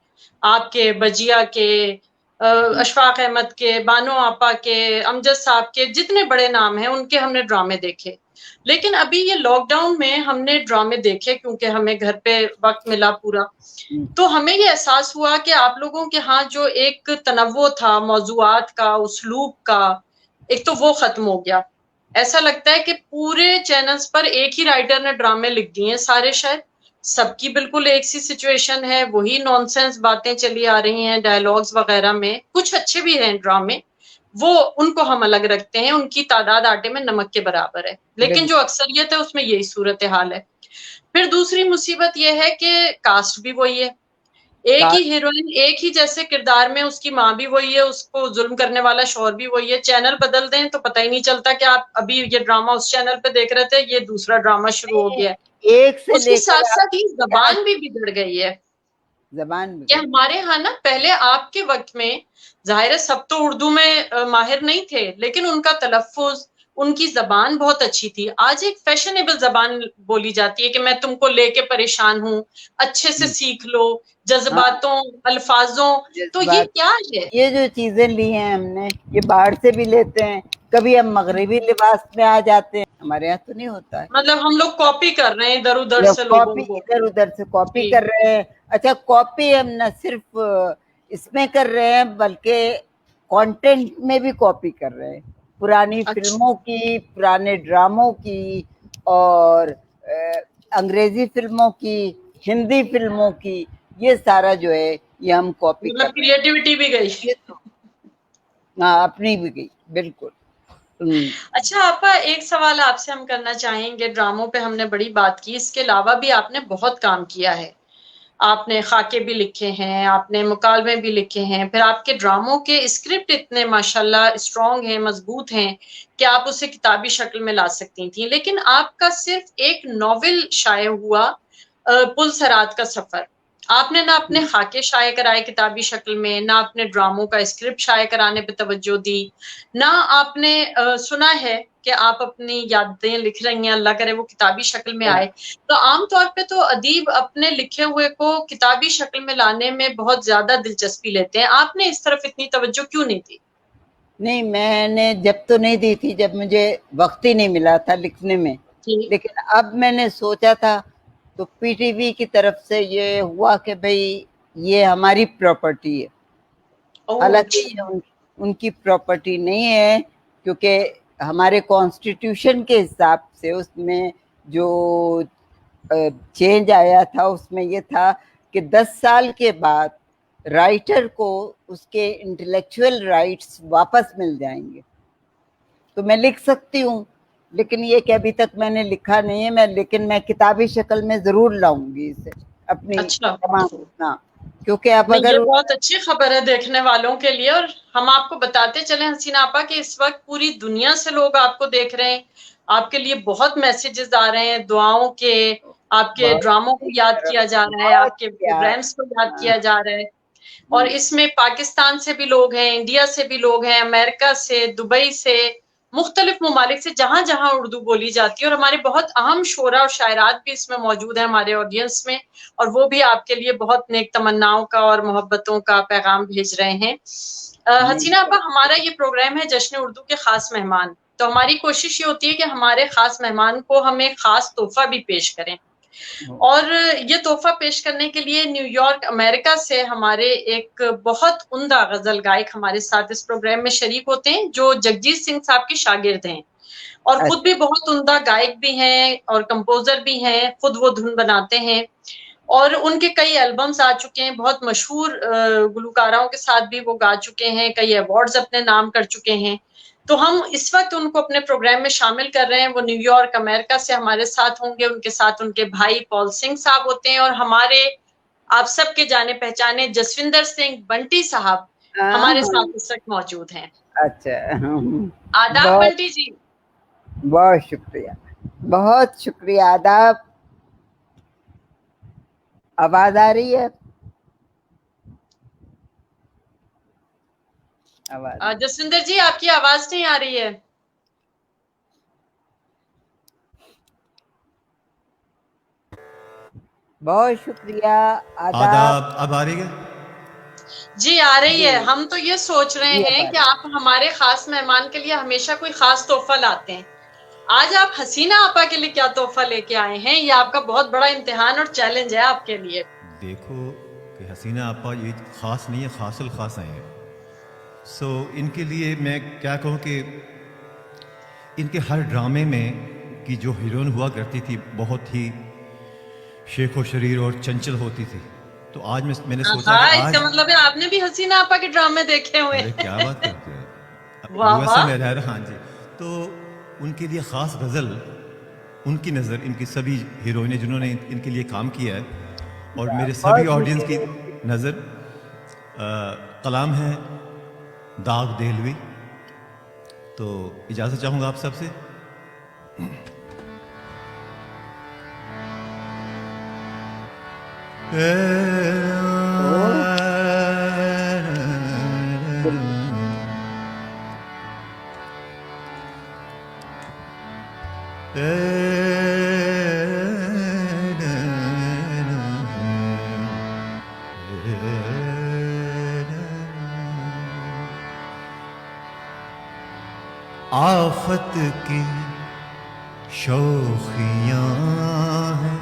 आपके, बजिया के, अशफाक अहमद के, बानो आपा के, अमजद साहब के, जितने बड़े नाम हैं उनके हमने ड्रामे देखे। लेकिन अभी ये लॉकडाउन में हमने ड्रामे देखे क्योंकि हमें घर पे वक्त मिला पूरा, तो हमें ये एहसास हुआ कि आप लोगों के यहाँ जो एक तनव्वो था मौजुआत का, उस्लूब का, एक तो वो खत्म हो गया। ऐसा लगता है कि पूरे चैनल्स पर एक ही राइटर ने ड्रामे लिख दिए हैं सारे, शायद सबकी बिल्कुल एक सी सिचुएशन है, वही नॉनसेंस बातें चली आ रही हैं डायलॉग्स वगैरह में। कुछ अच्छे भी हैं ड्रामे, वो उनको हम अलग रखते हैं, उनकी तादाद आटे में नमक के बराबर है, लेकिन जो अक्सरियत है उसमें यही सूरत हाल है। फिर दूसरी मुसीबत यह है कि कास्ट भी वही है, एक ही हीरोइन, एक ही जैसे किरदार में, उसकी माँ भी वही है, उसको जुल्म करने वाला शौहर भी वही है। चैनल बदल दें तो पता ही नहीं चलता कि आप अभी ये ड्रामा उस चैनल पे देख रहे थे, ये दूसरा ड्रामा शुरू हो गया है। एक से उसके लेकर साथ साथ ये आज जबान भी बिगड़ गई है जबान कि में हमारे यहाँ ना पहले आपके वक्त में जाहिर है सब तो उर्दू में माहिर नहीं थे, लेकिन उनका तलफ्फुज, उनकी जबान बहुत अच्छी थी। आज एक फैशनेबल जबान बोली जाती है कि मैं तुमको लेके परेशान हूँ, अच्छे से सीख लो, हाँ जज्बातों, अल्फाजों। तो ये जज्बात, क्या है? ये जो चीजें ली हैं हमने, ये बाहर से भी लेते हैं, कभी हम मगरबी लिबास में आ जाते हैं, हमारे यहाँ तो नहीं होता है। मतलब हम लोग कॉपी कर रहे हैं इधर उधर या से लोगों कॉपी को। इधर उधर से कॉपी जी। कर रहे हैं। अच्छा, कॉपी हम न सिर्फ इसमें कर रहे हैं बल्कि कंटेंट में भी कॉपी कर रहे हैं, पुरानी अच्छा, फिल्मों की, पुराने ड्रामों की, और अंग्रेजी फिल्मों की, हिंदी फिल्मों की, ये सारा जो है ये हम कॉपी कर मतलब रहे हैं। क्रिएटिविटी भी गई। ये तो हाँ, अपनी भी गई, बिल्कुल। अच्छा आपा, एक सवाल आपसे हम करना चाहेंगे। ड्रामों पे हमने बड़ी बात की, इसके अलावा भी आपने बहुत काम किया है। आपने खाके भी लिखे हैं, आपने मुकालमे भी लिखे हैं, फिर आपके ड्रामों के स्क्रिप्ट इतने माशाल्लाह स्ट्रॉन्ग हैं, मजबूत हैं कि आप उसे किताबी शक्ल में ला सकती थी। लेकिन आपका सिर्फ एक नॉवेल शाये हुआ, पुल सरात का सफर। आपने ना अपने खाके शाये कराए किताबी शक्ल में, ना अपने ड्रामों का स्क्रिप्ट शाये कराने पे तवज्जो दी, ना आपने सुना है कि आप अपनी यादें लिख रही हैं, अल्लाह करे वो किताबी शक्ल में आए। तो आमतौर पे तो अदीब अपने लिखे हुए को किताबी शक्ल में लाने में बहुत ज्यादा दिलचस्पी लेते हैं, आपने इस तरफ इतनी तवज्जो क्यों नहीं दी? नहीं, मैंने जब तो नहीं दी थी, जब मुझे वक्त ही नहीं मिला था लिखने में। जी। लेकिन अब मैंने सोचा था, तो पीटीवी की तरफ से ये हुआ कि भाई ये हमारी प्रॉपर्टी है। ओह हालांकि अच्छा। ये उनकी प्रॉपर्टी नहीं है, क्योंकि हमारे कॉन्स्टिट्यूशन के हिसाब से उसमें जो चेंज आया था, उसमें ये था कि 10 साल के बाद राइटर को उसके इंटेलेक्चुअल राइट्स वापस मिल जाएंगे। तो मैं लिख सकती हूँ, लेकिन ये कि अभी तक मैंने लिखा नहीं है। लेकिन मैं किताबी शक्ल में जरूर लाऊंगी इसे अपनी अच्छा, तमाम। हाँ, क्योंकि अब नहीं ये अगर बहुत अच्छी खबर है देखने वालों के लिए। और हम आपको बताते चले हसीना आपा कि इस वक्त पूरी दुनिया से लोग आपको देख रहे हैं, आपके लिए बहुत मैसेजेस आ रहे हैं दुआओं के, आपके बहुत ड्रामों को याद किया जा रहा है, बहुत आपके प्यार। प्रोग्राम्स को याद हाँ, किया जा रहा है। और इसमें पाकिस्तान से भी लोग हैं, इंडिया से भी लोग हैं, अमेरिका से, दुबई से, मुख्तलिफ ममालिक से, जहां जहां उर्दू बोली जाती है। और हमारे बहुत अहम शोरा और शायरात भी इसमें मौजूद हैं हमारे ऑडियंस में, और वो भी आपके लिए बहुत नेक तमन्नाओं का और मोहब्बतों का पैगाम भेज रहे हैं। हसीना आपा, हमारा ये प्रोग्राम है जश्न उर्दू के खास मेहमान। तो हमारी कोशिश ये होती है कि हमारे खास मेहमान को हम एक खास तोहफा भी पेश करें। और ये तोहफा पेश करने के लिए न्यूयॉर्क अमेरिका से हमारे एक बहुत उम्दा गजल गायक हमारे साथ इस प्रोग्राम में शरीक होते हैं, जो जगजीत सिंह साहब के शागिर्द हैं और खुद भी बहुत उम्दा गायक भी हैं और कंपोजर भी हैं, खुद वो धुन बनाते हैं। और उनके कई एल्बम्स आ चुके हैं, बहुत मशहूर गुलकाराओं के साथ भी वो गा चुके हैं, कई अवार्ड्स अपने नाम कर चुके हैं। तो हम इस वक्त उनको अपने प्रोग्राम में शामिल कर रहे हैं। वो न्यूयॉर्क अमेरिका से हमारे साथ होंगे, उनके साथ उनके भाई पॉल सिंह साहब होते हैं, और हमारे आप सबके जाने पहचाने जसविंदर सिंह बंटी साहब हमारे साथ इस वक्त मौजूद हैं। अच्छा, आदाब बहुत बंटी जी। बहुत शुक्रिया, बहुत शुक्रिया। आदाब। आवाज आ रही है? आवाज जसविंदर जी, आपकी आवाज नहीं आ रही है। बहुत शुक्रिया। आदाब। अब आ रही है? जी आ रही है। हम तो ये सोच रहे जी, हैं कि आप हमारे खास मेहमान के लिए हमेशा कोई खास तोहफा लाते हैं। आज आप हसीना आपा के लिए क्या तोहफा लेके आए हैं? ये आपका बहुत बड़ा इम्तिहान और चैलेंज है आपके लिए। देखो कि हसीना आपा ये ख़ास नहीं है, खासुल ख़ास आए हैं। सो इनके लिए मैं क्या कहूँ कि इनके हर ड्रामे में की जो हीरोइन हुआ करती थी बहुत ही शेख व शरीर और चंचल होती थी। तो आज मैंने सोचा कि आज इसका मतलब है आपने भी हसीना आपा के ड्रामे देखे हुए अरे क्या हैं। बात करते हैं, वाह यूएसए वाह। में रह रहा। हाँ जी। तो उनके लिए ख़ास गज़ल, उनकी नज़र, इनकी सभी हीरोइनें जिन्होंने इनके लिए काम किया है, और मेरे सभी ऑडियंस की नज़र कलाम है दाग देहलवी। तो इजाज़त चाहूँगा आप सबसे। آفت کی شوخیاں ہیں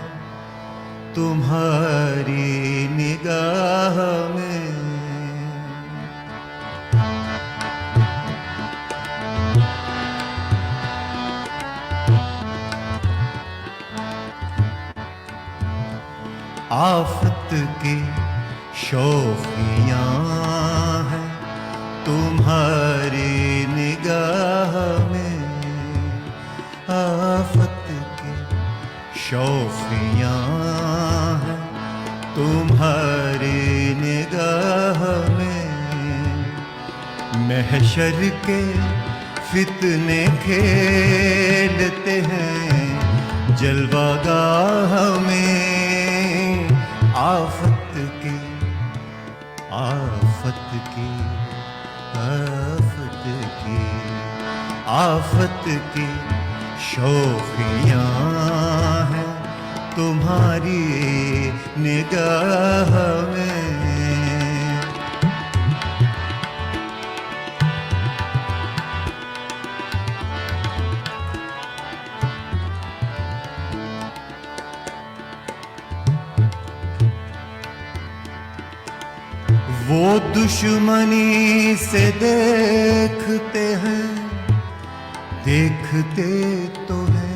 تمہاری نگاہ میں، آفت کی شوخیاں ہیں تمہاری نگاہ میں، آفت کی شوخیاں ہیں تمہاری نگاہ میں، محشر کے فتنے کھیلتے ہیں جلوہ گاہ میں، آفت کی آفت کی آفت کی آفت کی شوخیاں ہیں تمہاری نگاہ میں، وہ دشمنی سے دیکھتے ہیں، دیکھتے تو ہیں،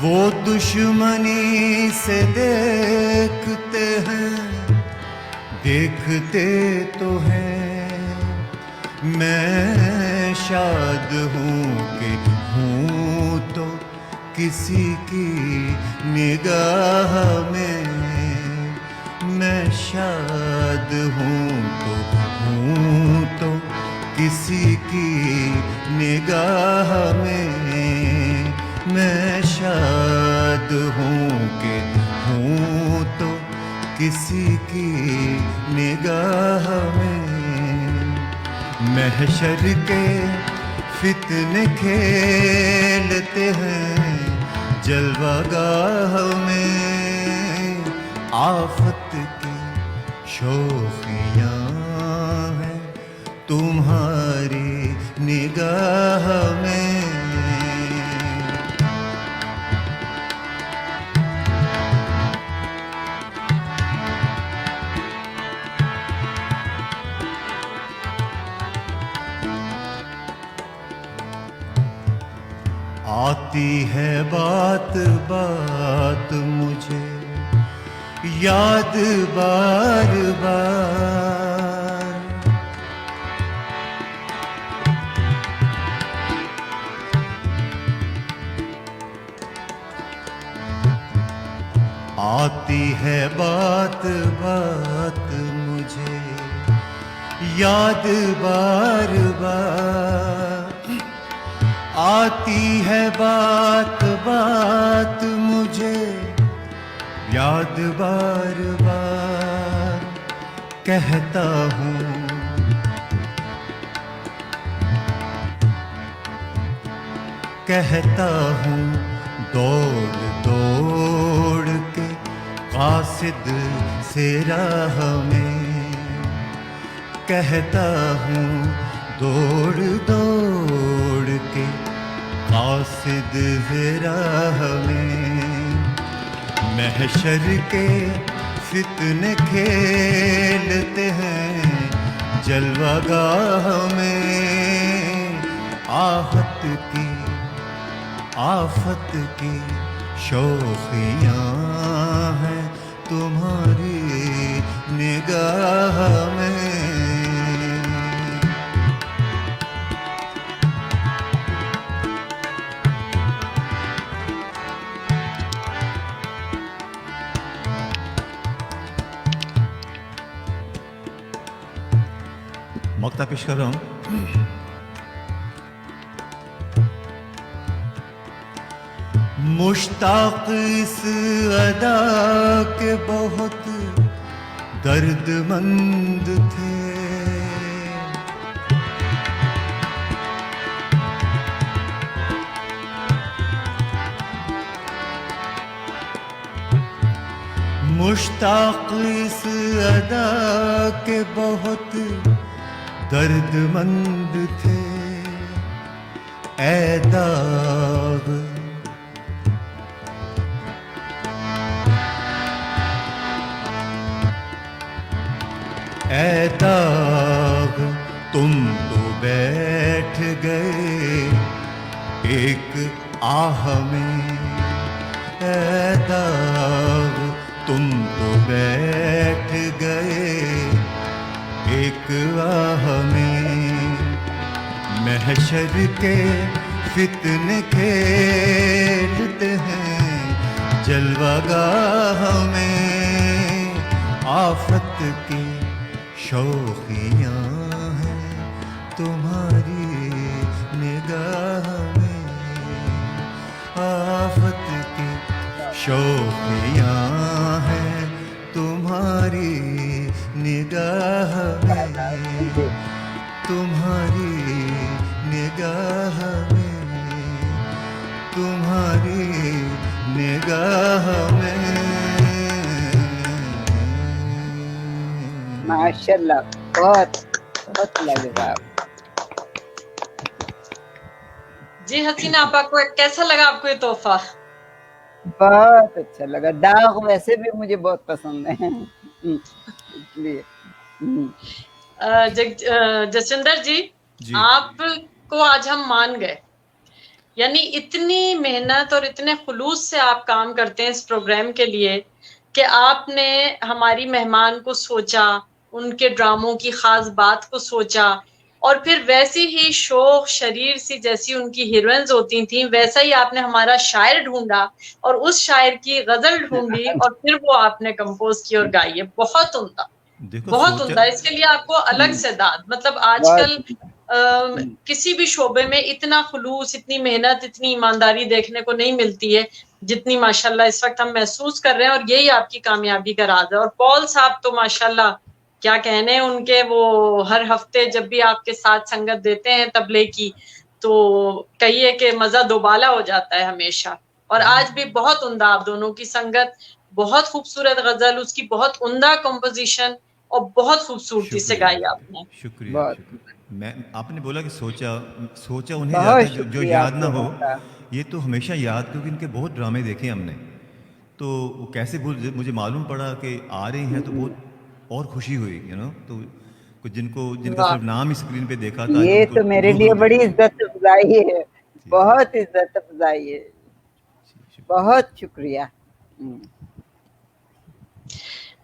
وہ دشمنی سے دیکھتے ہیں، دیکھتے تو ہیں، میں شاد ہوں کہ ہوں تو کسی کی نگاہ میں، میں شاد ہوں تو کسی کی نگاہ میں، میں شاد ہوں کہ ہوں تو کسی کی نگاہ میں، محشر کے فتنے کھیلتے ہیں جلوہ گاہ میں، آفت کی شوخیاں ہیں تمہاری نگاہ میں، آتی ہے بات بات مجھے یاد بار بار، آتی ہے بات بات مجھے یاد بار بار، آتی ہے بات بات مجھے یاد بار بار، کہتا ہوں کہتا ہوں دوڑ دوڑ کے قاصد سے راہ میں، کہتا ہوں دوڑ دوڑ کے قاصد سے راہ میں، محشر کے فتنے کھیلتے ہیں جلوہ گاہ میں، آفت کی آفت کی شوخیاں ہیں تمہاری نگاہ میں، नक्ता पेश कर रहा हूँ। मुश्ताक इस अदा के बहुत दर्दमंद थे, मुश्ताक इस अदा के बहुत दर्दमंद थे। ऐ दाग ऐ दाग तुम तो बैठ गए एक आह में, ऐ दाग तुम तो बैठ गए एक आह में। महशर के फितने खेलते हैं जलवागाह में, आफत की शौखियाँ हैं तुम्हारी निगाह में, आफत की शौखियाँ हैं तुम्हारी निगाह में, तुम्हारी निगाह में, तुम्हारी निगाह में। माशाल्लाह, बहुत बहुत लाजवाब। जी हसीना आपा को कैसा लगा आपको ये तोहफा? बहुत अच्छा लगा। दाग वैसे भी मुझे बहुत पसंद है इसलिए। जसविंदर जी, आपको आज हम मान गए, यानी इतनी मेहनत और इतने खुलूस से आप काम करते हैं इस प्रोग्राम के लिए कि आपने हमारी मेहमान को सोचा, उनके ड्रामों की खास बात को सोचा, और फिर वैसी ही शोख शरीर सी जैसी उनकी हीरोइंस होती थी वैसा ही आपने हमारा शायर ढूंढा और उस शायर की गजल ढूंढी और फिर वो आपने कंपोज की और गाई है। बहुत उम्दा, बहुत उम्दा। इसके लिए आपको अलग से दाद। मतलब आजकल किसी भी शोबे में इतना खुलूस, इतनी मेहनत, इतनी ईमानदारी देखने को नहीं मिलती है जितनी माशाल्लाह इस वक्त हम महसूस कर रहे हैं, और यही आपकी कामयाबी का राज है। और पॉल साहब तो माशाल्लाह क्या कहने उनके, वो हर हफ्ते जब भी आपके साथ संगत देते हैं तबले की तो कहिए कि मजा दोबाला हो जाता है हमेशा। और आज भी बहुत उम्दा आप दोनों की संगत, बहुत खूबसूरत गजल, उसकी बहुत उम्दा कंपोजिशन और बहुत खूबसूरती से गाई आपने। शुक्रिया। मैं आपने बोला कि सोचा उन्हें जाता है जो याद ना हो, ये तो हमेशा याद, क्योंकि इनके बहुत ड्रामे देखे हमने, तो वो कैसे मुझे मालूम पड़ा कि आ रही हैं तो बहुत और खुशी हुई, तो कुछ जिनका सिर्फ नाम ही स्क्रीन पे देखा था, ये तो मेरे लिए बड़ी इज्जत अफजाई है, बहुत इज्जत अफजाई है। बहुत शुक्रिया।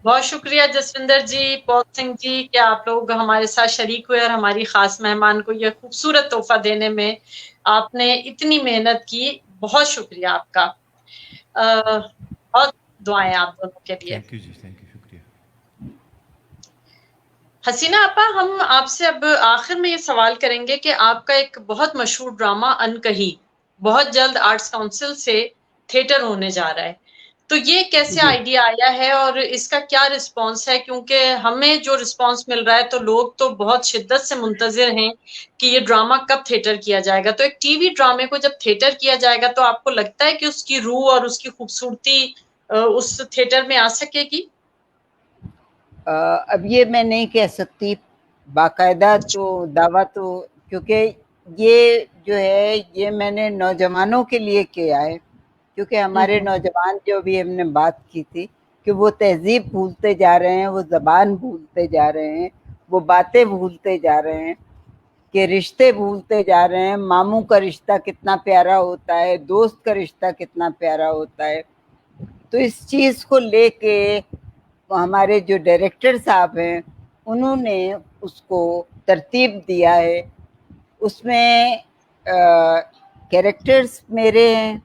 बहुत शुक्रिया जसविंदर जी, पॉल सिंह जी कि आप लोग हमारे साथ शरीक हुए और हमारी खास मेहमान को ये खूबसूरत तोहफा देने में आपने इतनी मेहनत की। बहुत शुक्रिया आपका। बहुत दुआएं आप दोनों के लिए। थैंक यू जी, थैंक यू, शुक्रिया। हसीना आपा, हम आपसे अब आखिर में ये सवाल करेंगे कि आपका एक बहुत मशहूर ड्रामा अनकही बहुत जल्द आर्ट्स काउंसिल से थिएटर होने जा रहा है, तो ये कैसे आइडिया आया है और इसका क्या रिस्पांस है? क्योंकि हमें जो रिस्पांस मिल रहा है तो लोग तो बहुत शिद्दत से मुंतजिर हैं कि ये ड्रामा कब थिएटर किया जाएगा। तो एक टीवी ड्रामे को जब थिएटर किया जाएगा तो आपको लगता है कि उसकी रूह और उसकी खूबसूरती उस थिएटर में आ सकेगी? अब ये मैं नहीं कह सकती बाकायदा तो दावा, तो क्योंकि ये जो है ये मैंने नौजवानों के लिए किया है, क्योंकि हमारे नौजवान जो भी हमने बात की थी कि वो तहजीब भूलते जा रहे हैं, वो ज़बान भूलते जा रहे हैं, वो बातें भूलते जा रहे हैं, कि रिश्ते भूलते जा रहे हैं। मामू का रिश्ता कितना प्यारा होता है, दोस्त का रिश्ता कितना प्यारा होता है। तो इस चीज़ को लेके हमारे जो डायरेक्टर साहब हैं उन्होंने उसको तरतीब दिया है। उसमें कैरेक्टर्स मेरे हैं,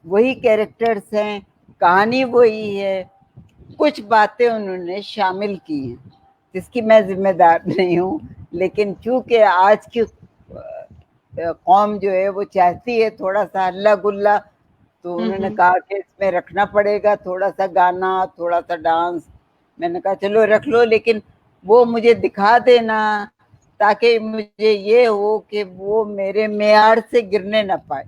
वही कैरेक्टर्स हैं, कहानी वही है, कुछ बातें उन्होंने शामिल की हैं। جس کی میں ذمہ دار نہیں ہوں، لیکن چونکہ آج کی قوم جو ہے وہ چاہتی ہے تھوڑا سا ہلا گلا، تو انہوں نے کہا کہ اس میں رکھنا پڑے گا تھوڑا سا گانا، تھوڑا سا ڈانس. میں نے کہا چلو رکھ لو، لیکن وہ مجھے دکھا دینا تاکہ مجھے یہ ہو کہ وہ میرے معیار سے گرنے نہ پائے.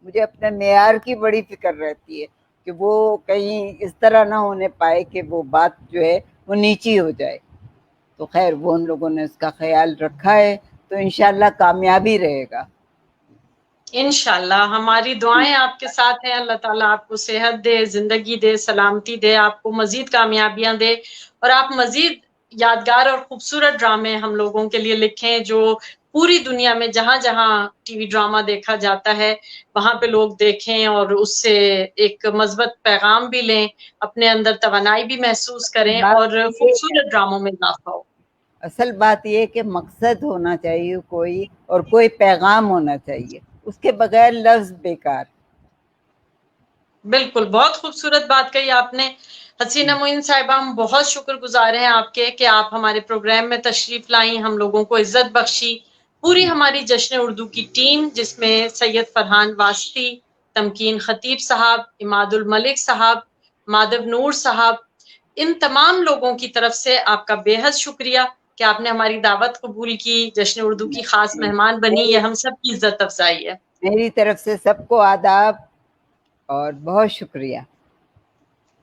مجھے اپنے معیار کی بڑی فکر رہتی ہے کہ وہ کہیں اس طرح نہ ہونے پائے کہ وہ بات جو ہے وہ نیچی ہو جائے. تو خیر وہ ان لوگوں نے اس کا خیال رکھا ہے، تو انشاءاللہ کامیابی رہے گا. انشاءاللہ ہماری دعائیں آپ کے ساتھ ہیں. اللہ تعالیٰ آپ کو صحت دے، زندگی دے، سلامتی دے، آپ کو مزید کامیابیاں دے، اور آپ مزید یادگار اور خوبصورت ڈرامے ہم لوگوں کے لیے لکھیں جو پوری دنیا میں جہاں جہاں ٹی وی ڈرامہ دیکھا جاتا ہے وہاں پہ لوگ دیکھیں اور اس سے ایک مثبت پیغام بھی لیں، اپنے اندر توانائی بھی محسوس کریں اور خوبصورت ڈراموں میں اضافہ ہو. اصل بات یہ کہ مقصد ہونا چاہیے کوئی، اور کوئی پیغام ہونا چاہیے، اس کے بغیر لفظ بیکار. بالکل، بہت خوبصورت بات کہی آپ نے. حسینہ معین صاحبہ، ہم بہت شکر گزار ہیں آپ کے کہ آپ ہمارے پروگرام میں تشریف لائیں، ہم لوگوں کو عزت بخشی. پوری ہماری جشن اردو کی ٹیم جس میں سید فرحان واسطی، تمکین خطیب صاحب، اماد الملک صاحب، مادو نور صاحب، ان تمام لوگوں کی طرف سے آپ کا بے حد شکریہ کہ آپ نے ہماری دعوت قبول کی، جشن اردو کی خاص مہمان بنی. یہ ہم سب کی عزت افزائی ہے. میری طرف سے سب کو آداب اور بہت شکریہ.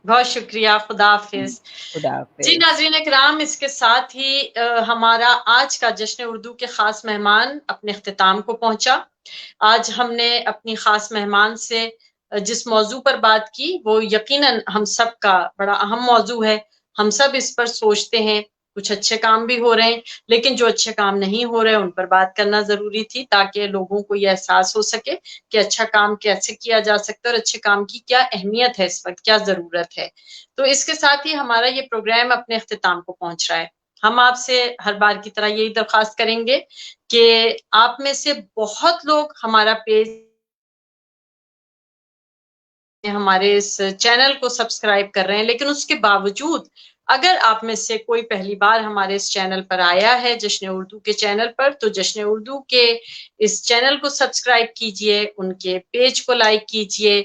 بہت شکریہ. خدا حافظ. خدا حافظ. جی ناظرین اکرام، اس کے ساتھ ہی ہمارا آج کا جشن اردو کے خاص مہمان اپنے اختتام کو پہنچا. آج ہم نے اپنی خاص مہمان سے جس موضوع پر بات کی وہ یقیناً ہم سب کا بڑا اہم موضوع ہے. ہم سب اس پر سوچتے ہیں. کچھ اچھے کام بھی ہو رہے ہیں، لیکن جو اچھے کام نہیں ہو رہے ان پر بات کرنا ضروری تھی تاکہ لوگوں کو یہ احساس ہو سکے کہ اچھا کام کیسے کیا جا سکتا ہے اور اچھے کام کی کیا اہمیت ہے، اس وقت کیا ضرورت ہے. تو اس کے ساتھ ہی ہمارا یہ پروگرام اپنے اختتام کو پہنچ رہا ہے. ہم آپ سے ہر بار کی طرح یہی درخواست کریں گے کہ آپ میں سے بہت لوگ ہمارا پیج، ہمارے اس چینل کو سبسکرائب کر رہے ہیں، لیکن اس کے باوجود اگر آپ میں سے کوئی پہلی بار ہمارے اس چینل پر آیا ہے، جشن اردو کے چینل پر، تو جشن اردو کے اس چینل کو سبسکرائب کیجئے، ان کے پیج کو لائک کیجئے.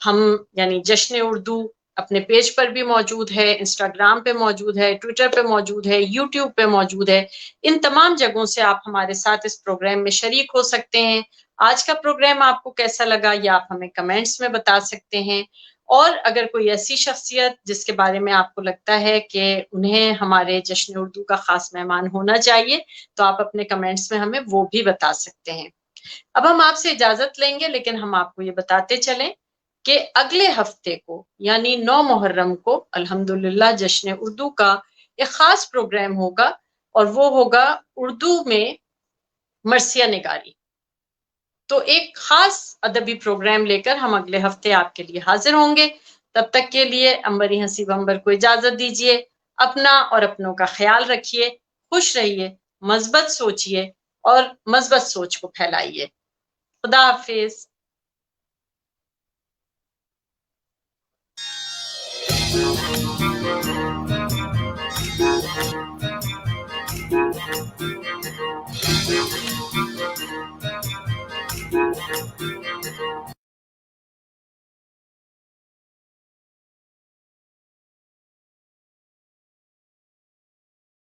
ہم یعنی جشن اردو اپنے پیج پر بھی موجود ہے، انسٹاگرام پہ موجود ہے، ٹویٹر پہ موجود ہے، یوٹیوب پہ موجود ہے. ان تمام جگہوں سے آپ ہمارے ساتھ اس پروگرام میں شریک ہو سکتے ہیں. آج کا پروگرام آپ کو کیسا لگا یہ آپ ہمیں کمنٹس میں بتا سکتے ہیں. اور اگر کوئی ایسی شخصیت جس کے بارے میں آپ کو لگتا ہے کہ انہیں ہمارے جشن اردو کا خاص مہمان ہونا چاہیے تو آپ اپنے کمنٹس میں ہمیں وہ بھی بتا سکتے ہیں. اب ہم آپ سے اجازت لیں گے، لیکن ہم آپ کو یہ بتاتے چلیں کہ اگلے ہفتے کو یعنی 9 محرم کو الحمدللہ جشن اردو کا ایک خاص پروگرام ہوگا، اور وہ ہوگا اردو میں مرثیہ نگاری. تو ایک خاص ادبی پروگرام لے کر ہم اگلے ہفتے آپ کے لیے حاضر ہوں گے. تب تک کے لیے انبری حسیب انبر کو اجازت دیجیے. اپنا اور اپنوں کا خیال رکھیے، خوش رہیے، مثبت سوچیے اور مثبت سوچ کو پھیلائیے. خدا حافظ.